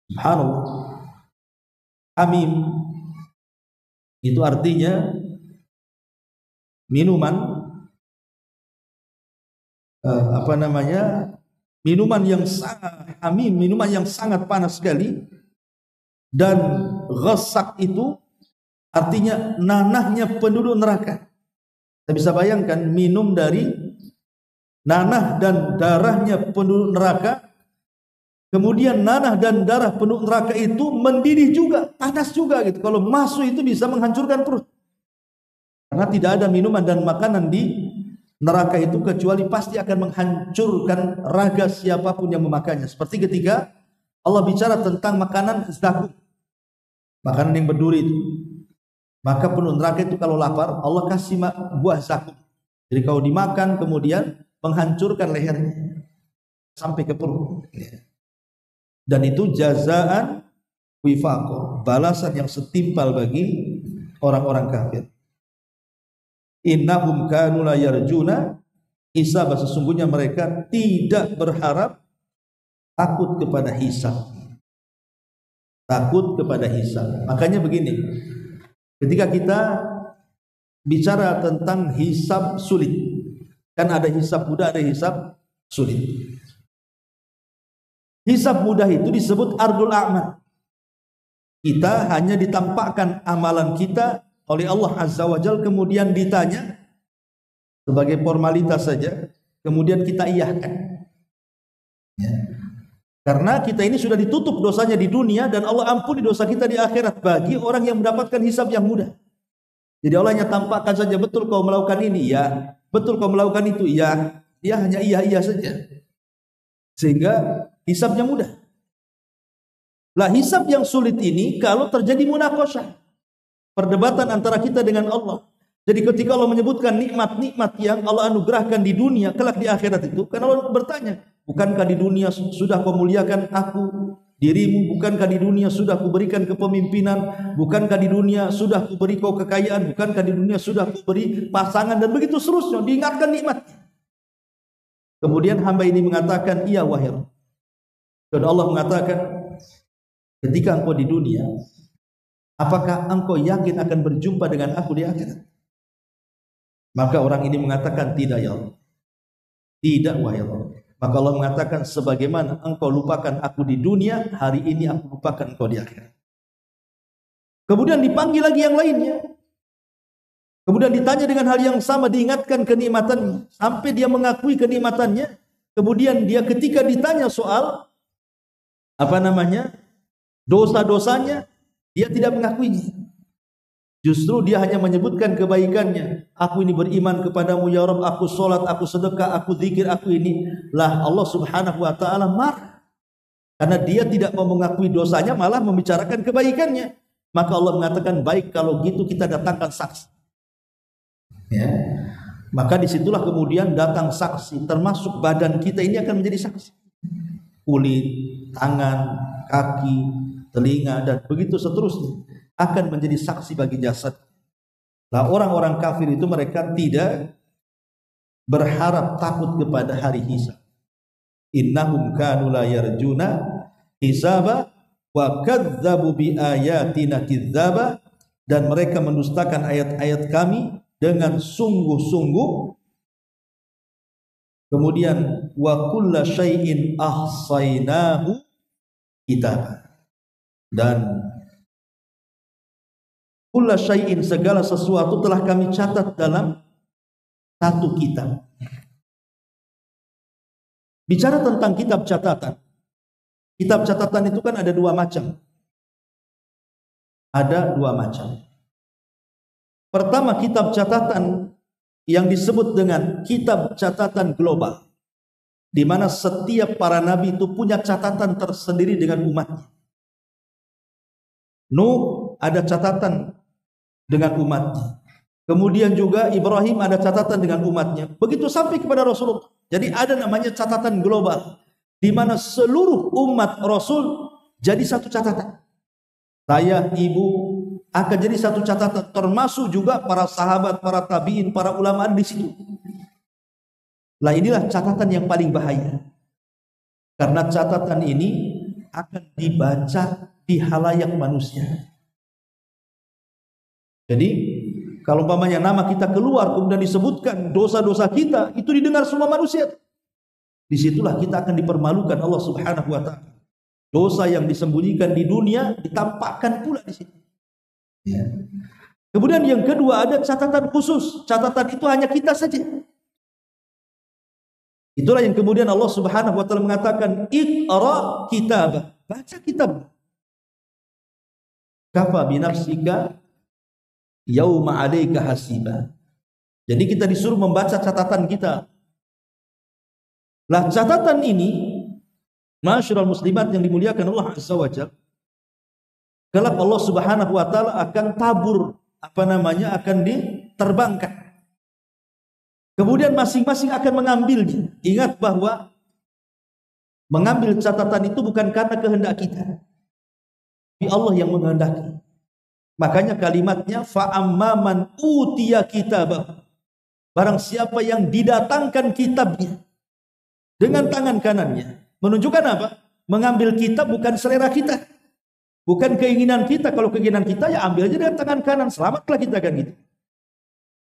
Subhanallah. Hamim itu artinya minuman minuman yang sangat hamim, minuman yang sangat panas sekali. Dan ghassak itu artinya nanahnya penduduk neraka. Kita bisa bayangkan minum dari nanah dan darahnya penduduk neraka. Kemudian nanah dan darah penduduk neraka itu mendidih juga, panas juga gitu. Kalau masuk itu bisa menghancurkan perut. Karena tidak ada minuman dan makanan di neraka itu kecuali pasti akan menghancurkan raga siapapun yang memakannya. Seperti ketika Allah bicara tentang makanan zakum, makanan yang berduri itu. Maka penduduk neraka itu kalau lapar, Allah kasih buah zakum. Jadi kalau dimakan kemudian menghancurkan lehernya sampai ke perut. Dan itu jazaan wifaqo, balasan yang setimpal bagi orang-orang kafir. Innahum kanu la yarjuna hisab, sesungguhnya mereka tidak berharap takut kepada hisab. Takut kepada hisab. Makanya begini, ketika kita bicara tentang hisab sulit, kan ada hisab mudah, ada hisab sulit. Hisab mudah itu disebut ardul a'mal. Kita hanya ditampakkan amalan kita oleh Allah Azza wa Jalla, kemudian ditanya sebagai formalitas saja, kemudian kita iyahkan. Ya. Karena kita ini sudah ditutup dosanya di dunia dan Allah ampuni dosa kita di akhirat bagi orang yang mendapatkan hisab yang mudah. Jadi Allah hanya tampakkan saja, betul kau melakukan ini, ya. Betul kau melakukan itu, ya. Dia hanya iya saja. Sehingga hisabnya mudah. Lah hisab yang sulit ini kalau terjadi munaqasyah, perdebatan antara kita dengan Allah. Jadi ketika Allah menyebutkan nikmat-nikmat yang Allah anugerahkan di dunia, kelak di akhirat itu, kan Allah bertanya, bukankah di dunia sudah kau muliakan aku, dirimu? Bukankah di dunia sudah kuberikan kepemimpinan? Bukankah di dunia sudah kuberi kau kekayaan? Bukankah di dunia sudah kuberi pasangan? Dan begitu seterusnya, diingatkan nikmat. Kemudian hamba ini mengatakan, iya wahai Rabb. Dan Allah mengatakan, ketika engkau di dunia, apakah engkau yakin akan berjumpa dengan aku di akhirat? Maka orang ini mengatakan, tidak ya Allah. Tidak wahai Allah. Maka Allah mengatakan, sebagaimana engkau lupakan aku di dunia, hari ini aku lupakan engkau di akhirat. Kemudian dipanggil lagi yang lainnya. Kemudian ditanya dengan hal yang sama, diingatkan kenikmatannya. Sampai dia mengakui kenikmatannya. Kemudian dia ketika ditanya soal dosa-dosanya, dia tidak mengakuinya. Justru dia hanya menyebutkan kebaikannya. Aku ini beriman kepadamu ya Rabb, aku sholat, aku sedekah, aku zikir, aku ini. Lah Allah Subhanahu wa ta'ala marah. Karena dia tidak mau mengakui dosanya, malah membicarakan kebaikannya. Maka Allah mengatakan, baik kalau gitu kita datangkan saksi. Ya. Maka disitulah kemudian datang saksi, termasuk badan kita ini akan menjadi saksi. Kulit, tangan, kaki, telinga, dan begitu seterusnya akan menjadi saksi bagi jasad. Nah, orang-orang kafir itu mereka tidak berharap takut kepada hari hisab. Innahum kanu la yarjuna hisaba wa kadzdzabu bi ayatina kidzdzaba, dan mereka mendustakan ayat-ayat kami dengan sungguh-sungguh. Kemudian wa kulla syai'in ahsainahu kitaba, Dan kulla syai'in, segala sesuatu telah kami catat dalam satu kitab. Bicara tentang kitab catatan. Kitab catatan itu kan ada dua macam. Ada dua macam. Pertama, kitab catatan yang disebut dengan kitab catatan global, di mana setiap para nabi itu punya catatan tersendiri dengan umatnya. Nuh ada catatan dengan umatnya. Kemudian juga Ibrahim ada catatan dengan umatnya. Begitu sampai kepada Rasulullah. Jadi ada namanya catatan global, di mana seluruh umat Rasul jadi satu catatan. Saya, ibu akan jadi satu catatan, termasuk juga para sahabat, para tabiin, para ulama di situ. Lah inilah catatan yang paling bahaya. Karena catatan ini akan dibaca di halayak manusia. Jadi kalau umpamanya nama kita keluar kemudian disebutkan dosa-dosa kita, itu didengar semua manusia. Disitulah kita akan dipermalukan Allah Subhanahu wa ta'ala. Dosa yang disembunyikan di dunia ditampakkan pula di situ. Ya. Kemudian yang kedua ada catatan khusus. Catatan itu hanya kita saja. Itulah yang kemudian Allah Subhanahu wa ta'ala mengatakan, Iqra kitabah, baca kitab. Kafa binafsika yauma 'alaika hasiba. Jadi kita disuruh membaca catatan kita. Lah catatan ini, masyarul muslimat yang dimuliakan Allah Azza wa Jalla, kelak Allah Subhanahu wa ta'ala akan tabur, akan diterbangkan. Kemudian masing-masing akan mengambilnya. Ingat bahwa mengambil catatan itu bukan karena kehendak kita, tapi Allah yang menghendaki. Makanya kalimatnya fa'amman utiya kitabah, barang siapa yang didatangkan kitabnya dengan tangan kanannya, menunjukkan apa? Mengambil kitab bukan selera kita, bukan keinginan kita. Kalau keinginan kita ya ambil aja dengan tangan kanan, selamatlah kita kan gitu.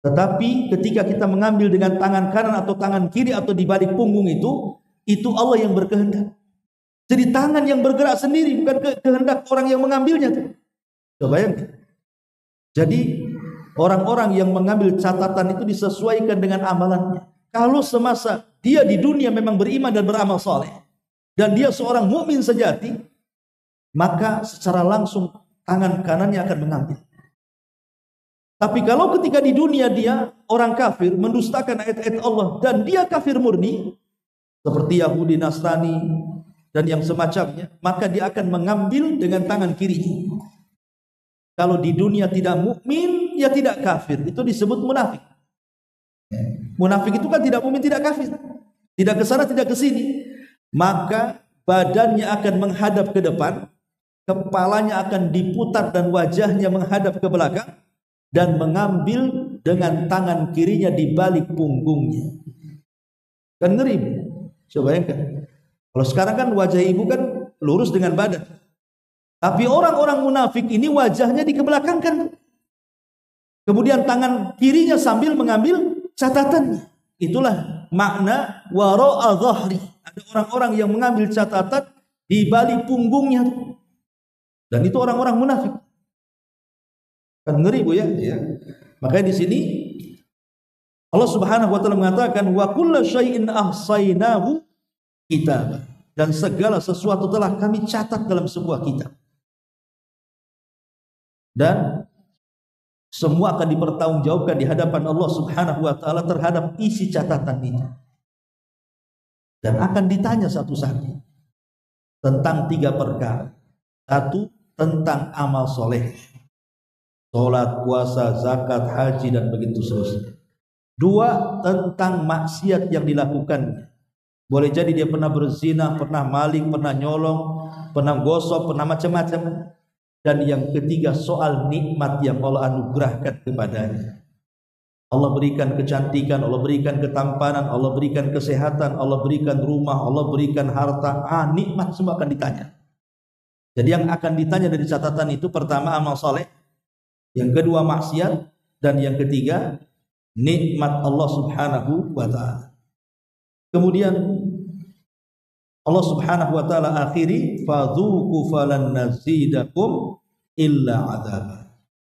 Tetapi ketika kita mengambil dengan tangan kanan atau tangan kiri atau di balik punggung itu Allah yang berkehendak. Jadi tangan yang bergerak sendiri, bukan kehendak orang yang mengambilnya. Coba bayangkan. Jadi orang-orang yang mengambil catatan itu disesuaikan dengan amalannya. Kalau semasa dia di dunia memang beriman dan beramal soleh, dan dia seorang mukmin sejati, maka secara langsung tangan kanannya akan mengambil. Tapi kalau ketika di dunia dia orang kafir, mendustakan ayat-ayat Allah, dan dia kafir murni, seperti Yahudi, Nasrani, dan yang semacamnya, maka dia akan mengambil dengan tangan kiri. Kalau di dunia tidak mukmin, ya tidak kafir. Itu disebut munafik. Munafik itu kan tidak mukmin, tidak kafir. Tidak ke sana, tidak ke sini. Maka badannya akan menghadap ke depan, kepalanya akan diputar dan wajahnya menghadap ke belakang, dan mengambil dengan tangan kirinya di balik punggungnya. Kan ngeri. Coba bayangkan. Kalau sekarang kan wajah ibu kan lurus dengan badan. Tapi orang-orang munafik ini wajahnya dikebelakangkan. Kemudian tangan kirinya sambil mengambil catatannya. Itulah makna wara'a dhahri. Ada orang-orang yang mengambil catatan di balik punggungnya. Dan itu orang-orang munafik. Kan ngeri Bu ya? Ya. Makanya di sini Allah Subhanahu wa taala mengatakan wa kullu syai'in ahsainahu kitab, dan segala sesuatu telah kami catat dalam sebuah kitab. Dan semua akan dipertanggungjawabkan di hadapan Allah Subhanahu wa taala terhadap isi catatan ini. Dan akan ditanya satu-satu tentang 3 perkara. 1, tentang amal soleh, salat, puasa, zakat, haji, dan begitu seterusnya. 2, tentang maksiat yang dilakukannya. Boleh jadi dia pernah berzina, pernah maling, pernah nyolong, pernah gosok, pernah macam-macam. Dan yang ketiga, soal nikmat yang Allah anugerahkan kepadanya. Allah berikan kecantikan, Allah berikan ketampanan, Allah berikan kesehatan, Allah berikan rumah, Allah berikan harta. Nikmat semua akan ditanya. Jadi yang akan ditanya dari catatan itu, pertama amal soleh, yang kedua maksiat, dan yang ketiga nikmat Allah Subhanahu wa ta'ala. Kemudian Allah Subhanahu wa taala akhiri fadzuqu falan nazidakum illa adzab.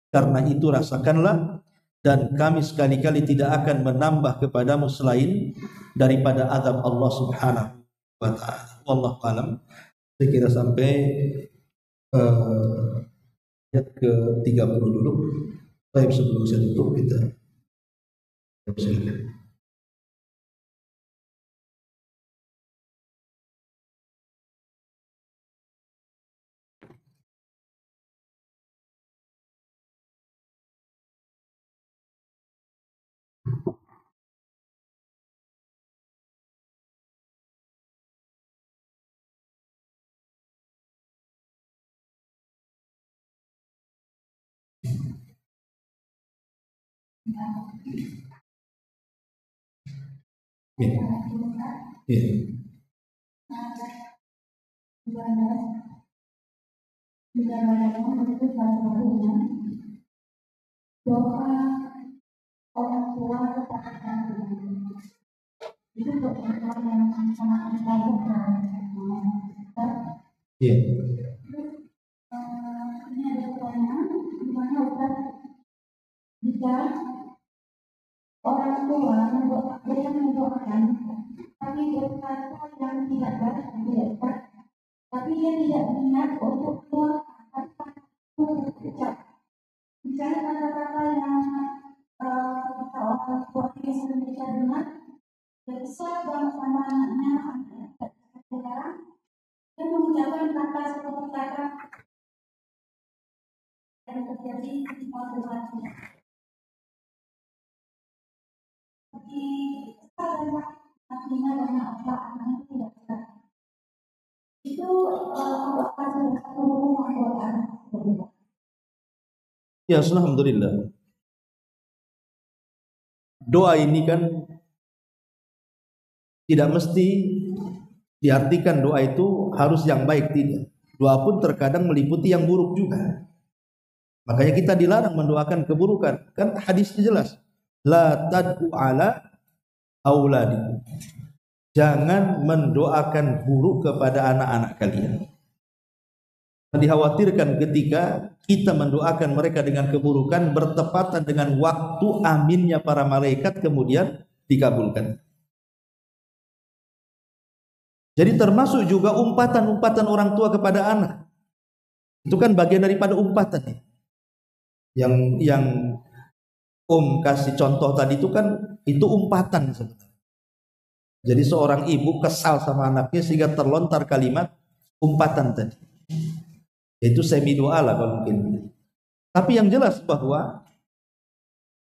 Karena itu rasakanlah dan kami sekali-kali tidak akan menambah kepadamu selain daripada azab Allah Subhanahu wa taala. Wallahu a'lam. Saya kira sampai ayat ke-30 dulu. Baik, sebelum saya tutup kita silakan. Ya. Ya. Doa orang tua kepada anak itu doa yang sangat baik. Ya. Ini ada pertanyaan di mana Ustaz, jika orang tua mendoakan tapi berkata yang tidak baik, tapi dia tidak niat untuk mendoakan ucap. Misalnya kata-kata yang kata orang tua yang sering kita dengar, besar banget sama anaknya, sekarang dia mengucapkan kata seperti kata yang terjadi di motivasi. Seperti karena artinya karena apa anaknya tidak benar. Itu apakah sudah satu hubungan buat anak? Ya, alhamdulillah. Doa ini kan tidak mesti diartikan doa itu harus yang baik, tidak. Doa pun terkadang meliputi yang buruk juga. Makanya kita dilarang mendoakan keburukan. Kan hadisnya jelas. La tad'u ala auladikum. Jangan mendoakan buruk kepada anak-anak kalian. Dikhawatirkan ketika kita mendoakan mereka dengan keburukan bertepatan dengan waktu aminnya para malaikat kemudian dikabulkan. Jadi termasuk juga umpatan-umpatan orang tua kepada anak. Itu kan bagian daripada umpatan nih. Yang kasih contoh tadi itu kan itu umpatan sebenarnya. Jadi seorang ibu kesal sama anaknya sehingga terlontar kalimat umpatan tadi. Itu semi doa lah kalau mungkin. Tapi yang jelas bahwa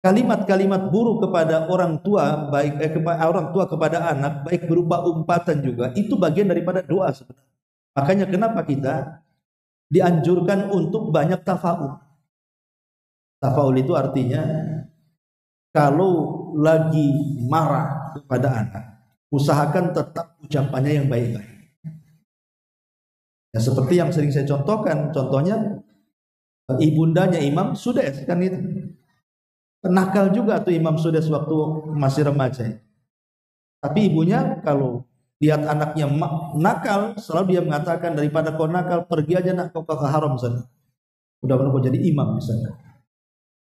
kalimat-kalimat buruk kepada orang tua, baik orang tua kepada anak, baik berupa umpatan juga, itu bagian daripada doa sebenarnya. Makanya kenapa kita dianjurkan untuk banyak tafaul. Tafaul itu artinya kalau lagi marah kepada anak, usahakan tetap ucapannya yang baik-baik. Ya, seperti yang sering saya contohkan, contohnya ibundanya Imam Sudes kan itu. Nakal juga tuh Imam Sudes waktu masih remaja. Tapi ibunya kalau lihat anaknya nakal, selalu dia mengatakan daripada kau nakal, pergi aja nak kau ke haram sana. Udah kau jadi imam di sana.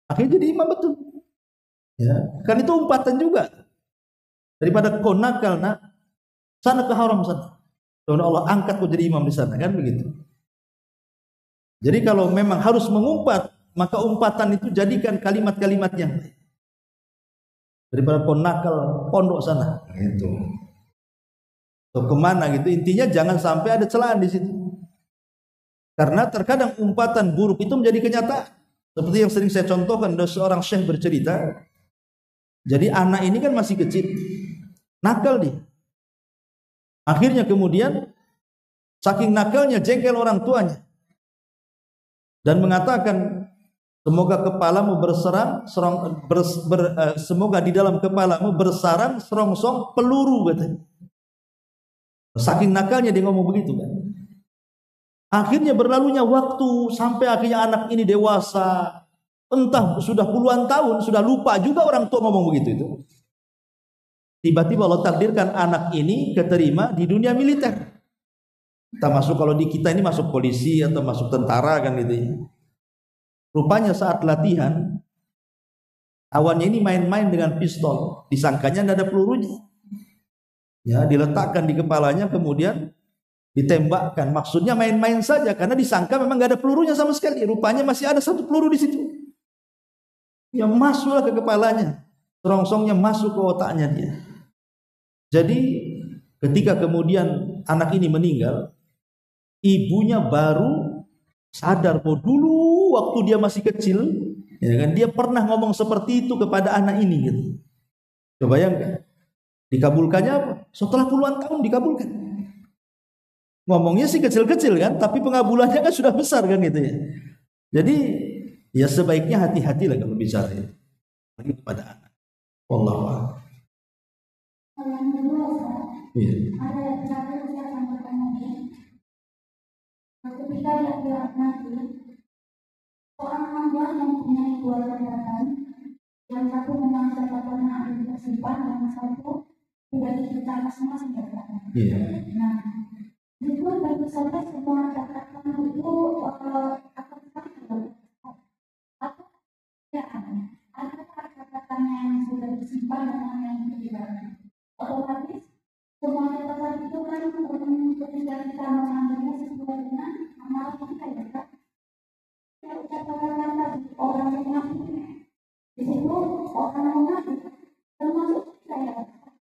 Akhirnya jadi imam betul. Ya, kan itu umpatan juga. Daripada kau nakal nak, sana ke haram sana. Dan Allah angkat kau jadi imam di sana, kan begitu. Jadi kalau memang harus mengumpat, maka umpatan itu jadikan kalimat-kalimat yang baik. Daripada kau nakal pondok sana, gitu. Atau kemana gitu. Intinya jangan sampai ada celaan di situ. Karena terkadang umpatan buruk itu menjadi kenyataan. Seperti yang sering saya contohkan, ada seorang syekh bercerita. Jadi anak ini kan masih kecil, nakal dia. Akhirnya kemudian saking nakalnya jengkel orang tuanya dan mengatakan, semoga kepalamu berserang semoga di dalam kepalamu bersarang serongsong peluru, katanya. Saking nakalnya dia ngomong begitu kan. Akhirnya berlalunya waktu sampai akhirnya anak ini dewasa, entah sudah puluhan tahun, sudah lupa juga orang tua ngomong begitu itu. Tiba-tiba Allah takdirkan anak ini keterima di dunia militer. Kita masuk, kalau di kita ini masuk polisi atau masuk tentara kan gitu ya. Rupanya saat latihan awalnya ini main-main dengan pistol, disangkanya tidak ada pelurunya. Ya, diletakkan di kepalanya kemudian ditembakkan. Maksudnya main-main saja karena disangka memang nggak ada pelurunya sama sekali. Rupanya masih ada satu peluru di situ. Yang masuklah ke kepalanya, serongsongnya masuk ke otaknya dia. Jadi ketika kemudian anak ini meninggal, ibunya baru sadar bahwa dulu waktu dia masih kecil, ya kan, dia pernah ngomong seperti itu kepada anak ini gitu. Coba bayangkan, dikabulkannya apa? Setelah puluhan tahun dikabulkan. Ngomongnya sih kecil-kecil kan, tapi pengabulannya kan sudah besar kan gitu ya. Jadi ya sebaiknya hati-hatilah kalau bicara itu lagi kepada anak. Wallahu a'lam. Yang kedua, Iya. ada yang saya sampaikan lagi. Ketika dia nanti seorang hamba yang punya dua catatan, yang satu memang catatannya ada tersimpan, yang satu tidak diceritakan masing-masing catatan. Iya. Nah, itu tentu saja semua catatan itu akan sama atau tidak ada catatan yang sudah disimpan dan yang tidak. Otomatis semua catatan itu kan ketika kita mengambilnya sesuai dengan amal kita ya kan. Catatan tadi orang yang mengakuinya di situ orang yang mengaku termasuk saya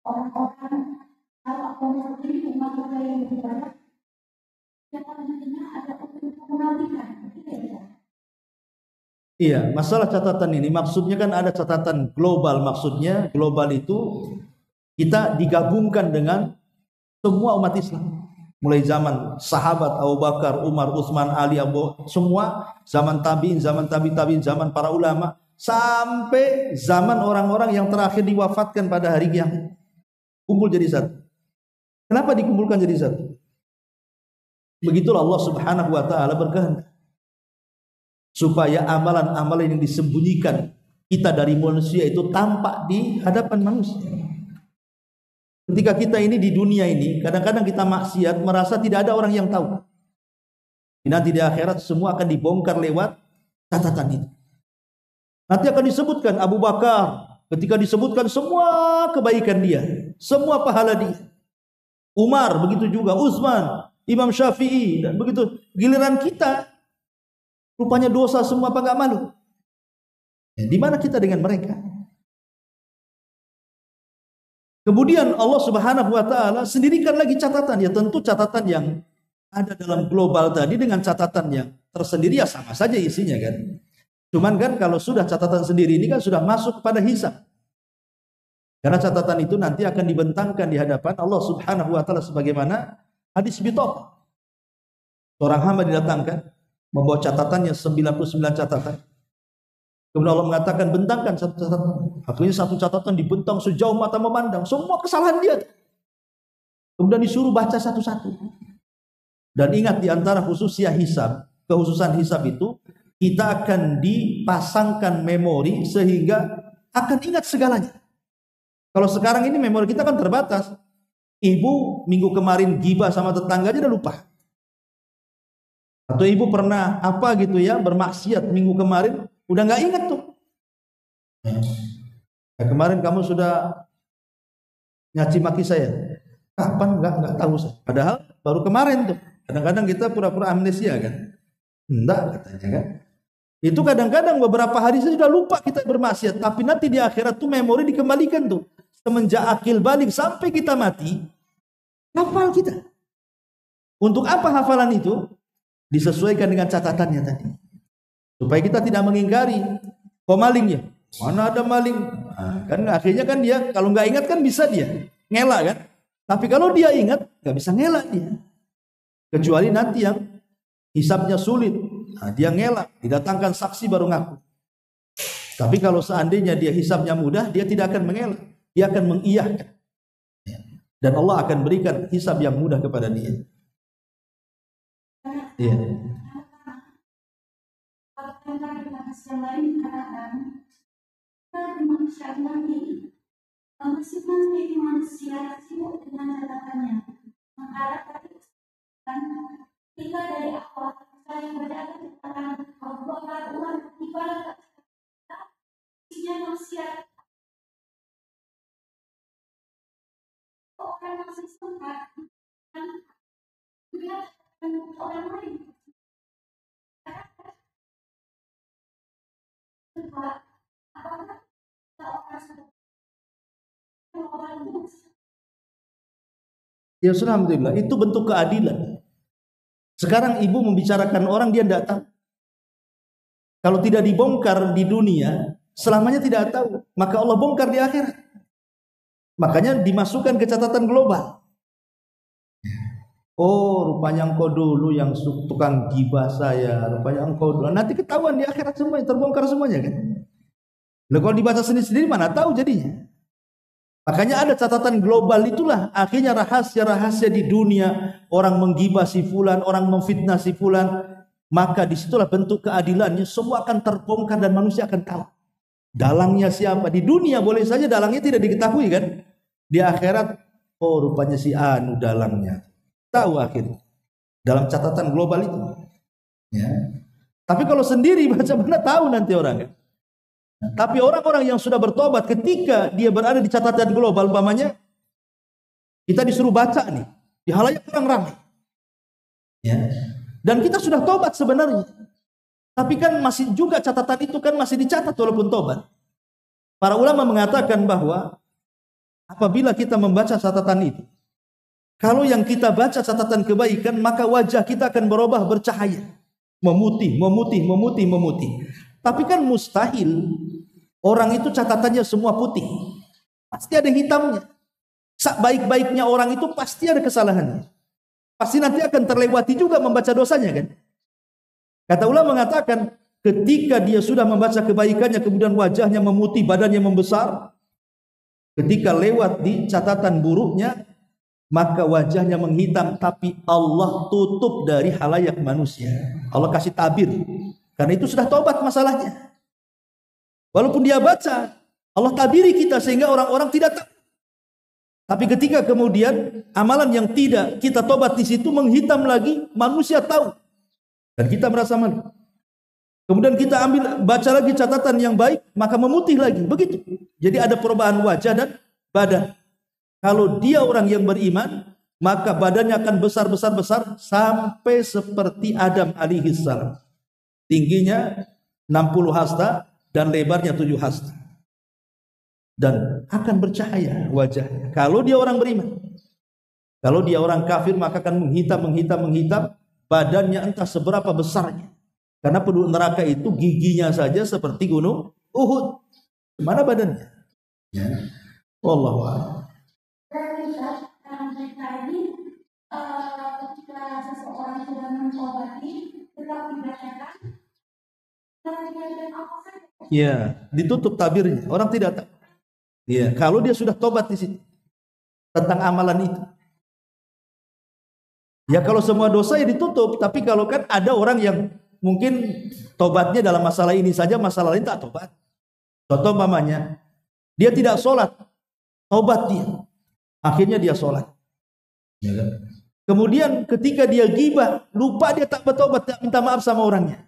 orang-orang atau seperti ini masuk ke yang lebih banyak yang nantinya ada untuk mengalihkan ya. Iya, masalah catatan ini maksudnya kan ada catatan global, maksudnya global itu kita digabungkan dengan semua umat Islam. Mulai zaman sahabat Abu Bakar, Umar, Utsman, Ali, semua zaman tabi'in, zaman tabi'in, zaman para ulama, sampai zaman orang-orang yang terakhir diwafatkan pada hari kiamat. Kumpul jadi satu. Kenapa dikumpulkan jadi satu? Begitulah Allah Subhanahu wa taala berkehendak. Supaya amalan-amalan yang disembunyikan kita dari manusia itu tampak di hadapan manusia. Ketika kita ini di dunia ini, kadang-kadang kita maksiat merasa tidak ada orang yang tahu. Nanti di akhirat semua akan dibongkar lewat catatan itu. Nanti akan disebutkan Abu Bakar, ketika disebutkan semua kebaikan dia, semua pahala dia. Umar begitu juga, Utsman, Imam Syafi'i, dan begitu. Giliran kita, rupanya dosa semua, apa enggak malu? Ya, di mana kita dengan mereka? Kemudian Allah Subhanahu wa taala sendirikan lagi catatan, ya tentu catatan yang ada dalam global tadi dengan catatan yang tersendiri ya sama saja isinya kan. Cuman kan kalau sudah catatan sendiri ini kan sudah masuk kepada hisab. Karena catatan itu nanti akan dibentangkan di hadapan Allah Subhanahu wa taala sebagaimana hadis Bitaqah. Seorang hamba didatangkan membawa catatannya 99 catatan. Kemudian Allah mengatakan bentangkan satu catatan. Akhirnya satu catatan dibentang sejauh mata memandang, semua kesalahan dia. Kemudian disuruh baca satu-satu. Dan ingat di antara khususnya hisab, kekhususan hisab itu kita akan dipasangkan memori sehingga akan ingat segalanya. Kalau sekarang ini memori kita kan terbatas. Ibu minggu kemarin gibah sama tetangganya udah lupa. Atau ibu pernah apa gitu ya bermaksiat minggu kemarin udah nggak ingat tuh. Ya, kemarin kamu sudah nyaci maki saya. Kapan? Nggak tahu saya. Padahal baru kemarin tuh. Kadang-kadang kita pura-pura amnesia kan. Enggak katanya kan. Itu kadang-kadang beberapa hari saja sudah lupa kita bermaksiat. Tapi nanti di akhirat tuh memori dikembalikan tuh. Semenjak akil balik sampai kita mati, hafal kita. Untuk apa hafalan itu? Disesuaikan dengan catatannya tadi. Supaya kita tidak mengingkari. Kok malingnya? Mana ada maling? Nah, kan akhirnya kan dia kalau nggak ingat kan bisa dia ngelak kan. Tapi kalau dia ingat nggak bisa ngelak dia. Kecuali nanti yang hisabnya sulit. Nah, dia ngelak, didatangkan saksi baru ngaku. Tapi kalau seandainya dia hisabnya mudah, dia tidak akan mengelak. Dia akan mengiyahkan. Dan Allah akan berikan hisab yang mudah kepada dia. Iya. Yang lain katakan manusia nanti masing-masing manusia sibuk dengan catatannya mengarah tadi kan ketika dari awal saya berada tentang Allah Tuhan ibarat isinya manusia orang masih suka dan dia orang lain apakah orang itu Ya alhamdulillah, itu bentuk keadilan. Sekarang ibu membicarakan orang dia tidak tahu. Kalau tidak dibongkar di dunia, selamanya tidak tahu. Maka Allah bongkar di akhirat. Makanya dimasukkan ke catatan global. Oh, rupanya engkau dulu yang tukang gibah saya. Rupanya engkau dulu. Nanti ketahuan di akhirat semuanya, terbongkar semuanya kan. Nah, kalau dibaca sendiri-sendiri mana tahu jadinya. Makanya ada catatan global, itulah akhirnya rahasia-rahasia di dunia. Orang menggibah si fulan, orang memfitnah si fulan, maka disitulah bentuk keadilannya. Semua akan terbongkar dan manusia akan tahu dalangnya siapa. Di dunia boleh saja dalangnya tidak diketahui kan. Di akhirat, oh rupanya si anu dalangnya, tahu akhirnya dalam catatan global itu ya. Tapi kalau sendiri baca mana tahu nanti orang kan. Tapi orang-orang yang sudah bertobat ketika dia berada di catatan global, umpamanya kita disuruh baca nih di halayak orang ramai ya. Dan kita sudah tobat sebenarnya, tapi kan masih juga catatan itu kan masih dicatat walaupun tobat. Para ulama mengatakan bahwa apabila kita membaca catatan itu, kalau yang kita baca catatan kebaikan, maka wajah kita akan berubah bercahaya, memutih, memutih, memutih, memutih. Tapi kan mustahil orang itu catatannya semua putih. Pasti ada hitamnya. Baik-baiknya orang itu pasti ada kesalahannya. Pasti nanti akan terlewati juga membaca dosanya kan. Kata ulama mengatakan ketika dia sudah membaca kebaikannya kemudian wajahnya memutih, badannya membesar, ketika lewat di catatan buruknya maka wajahnya menghitam, tapi Allah tutup dari halayak manusia. Allah kasih tabir. Karena itu sudah tobat masalahnya. Walaupun dia baca, Allah tabiri kita sehingga orang-orang tidak tahu. Tapi ketika kemudian amalan yang tidak kita tobat di situ menghitam lagi, manusia tahu. Dan kita merasa malu. Kemudian kita baca lagi catatan yang baik, maka memutih lagi. Begitu. Jadi ada perubahan wajah dan badan. Kalau dia orang yang beriman, maka badannya akan besar-besar sampai seperti Adam alaihissalam. Tingginya 60 hasta dan lebarnya 7 hasta. Dan akan bercahaya wajahnya. Kalau dia orang beriman. Kalau dia orang kafir maka akan menghitam. Badannya entah seberapa besarnya. Karena penduduk neraka itu giginya saja seperti gunung Uhud. Mana badannya? Ya. Wallahu a'lam. Ketika seseorang sudah mencobati tetap dibacakan. Ya, ditutup tabirnya. Orang tidak tahu. Ya, kalau dia sudah tobat di situ tentang amalan itu. Ya kalau semua dosa ya ditutup, tapi kalau kan ada orang yang mungkin tobatnya dalam masalah ini saja, masalah lain tak tobat. Contoh mamanya, dia tidak sholat, tobat dia. Akhirnya dia sholat. Ya kan? Kemudian ketika dia gibah, lupa dia tak bertobat, tak minta maaf sama orangnya.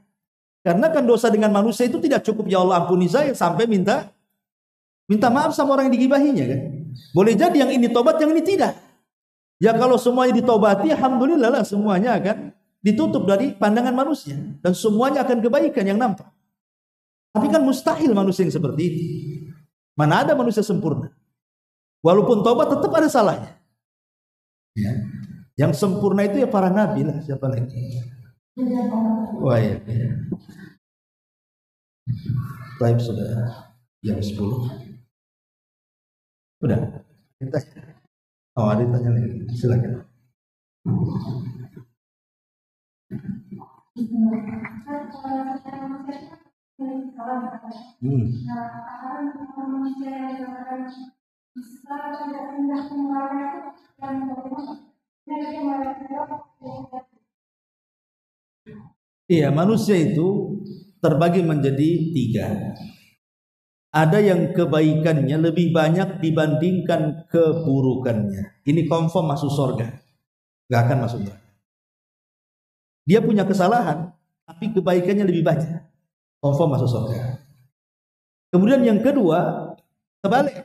Karena kan dosa dengan manusia itu tidak cukup, ya Allah ampuni saya, sampai minta maaf sama orang yang digibahinya kan. Boleh jadi yang ini tobat, yang ini tidak. Ya kalau semuanya ditobati, alhamdulillah lah semuanya akan ditutup dari pandangan manusia. Dan semuanya akan kebaikan yang nampak. Tapi kan mustahil manusia yang seperti itu. Mana ada manusia sempurna. Walaupun tobat tetap ada salahnya. Ya. Yang sempurna itu ya para nabi lah, siapa lagi. Wah ya. Baik sudah jam 10. Udah. Kita. Oh ada tanya lagi. Silakan. Iya, manusia itu terbagi menjadi 3. Ada yang kebaikannya lebih banyak dibandingkan keburukannya. Ini confirm masuk surga. Gak akan masuk neraka. Dia punya kesalahan, tapi kebaikannya lebih banyak. Confirm masuk surga. Kemudian yang kedua, kebalik.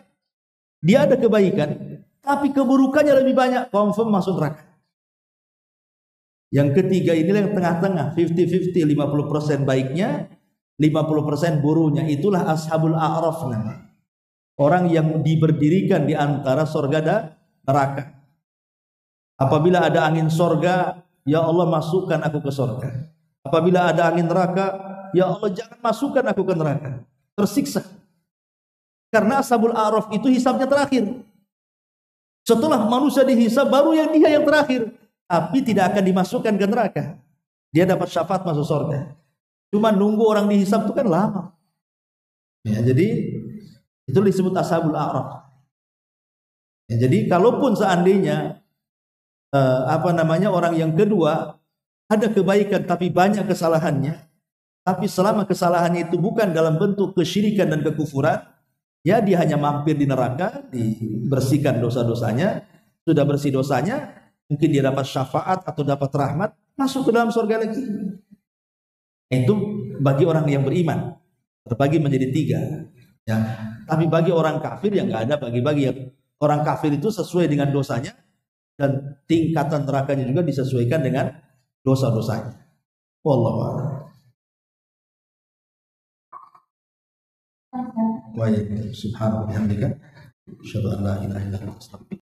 Dia ada kebaikan, tapi keburukannya lebih banyak. Confirm masuk neraka. Yang ketiga inilah yang tengah-tengah, 50-50, 50% baiknya, 50% buruknya. Itulah ashabul a'raf namanya. Orang yang diberdirikan di antara surga dan neraka. Apabila ada angin surga, ya Allah masukkan aku ke surga. Apabila ada angin neraka, ya Allah jangan masukkan aku ke neraka. Tersiksa. Karena ashabul a'raf itu hisabnya terakhir. Setelah manusia dihisab, baru yang dia yang terakhir. Tapi tidak akan dimasukkan ke neraka. Dia dapat syafaat masuk surga. Cuma nunggu orang dihisab itu kan lama. Ya, jadi itu disebut ashabul a'raf. Ya, jadi kalaupun seandainya orang yang kedua ada kebaikan tapi banyak kesalahannya, tapi selama kesalahannya itu bukan dalam bentuk kesyirikan dan kekufuran, ya dia hanya mampir di neraka, dibersihkan dosa-dosanya, sudah bersih dosanya, mungkin dia dapat syafaat atau dapat rahmat, masuk ke dalam surga lagi. Itu bagi orang yang beriman, terbagi menjadi 3. Ya. Tapi bagi orang kafir yang nggak ada bagi-bagi. Orang kafir itu sesuai dengan dosanya, dan tingkatan nerakanya juga disesuaikan dengan dosa-dosanya. Wallahu a'lam. Wa subhanahu wa bihamdika asyhadu an la ilaha illa anta astaghfiruka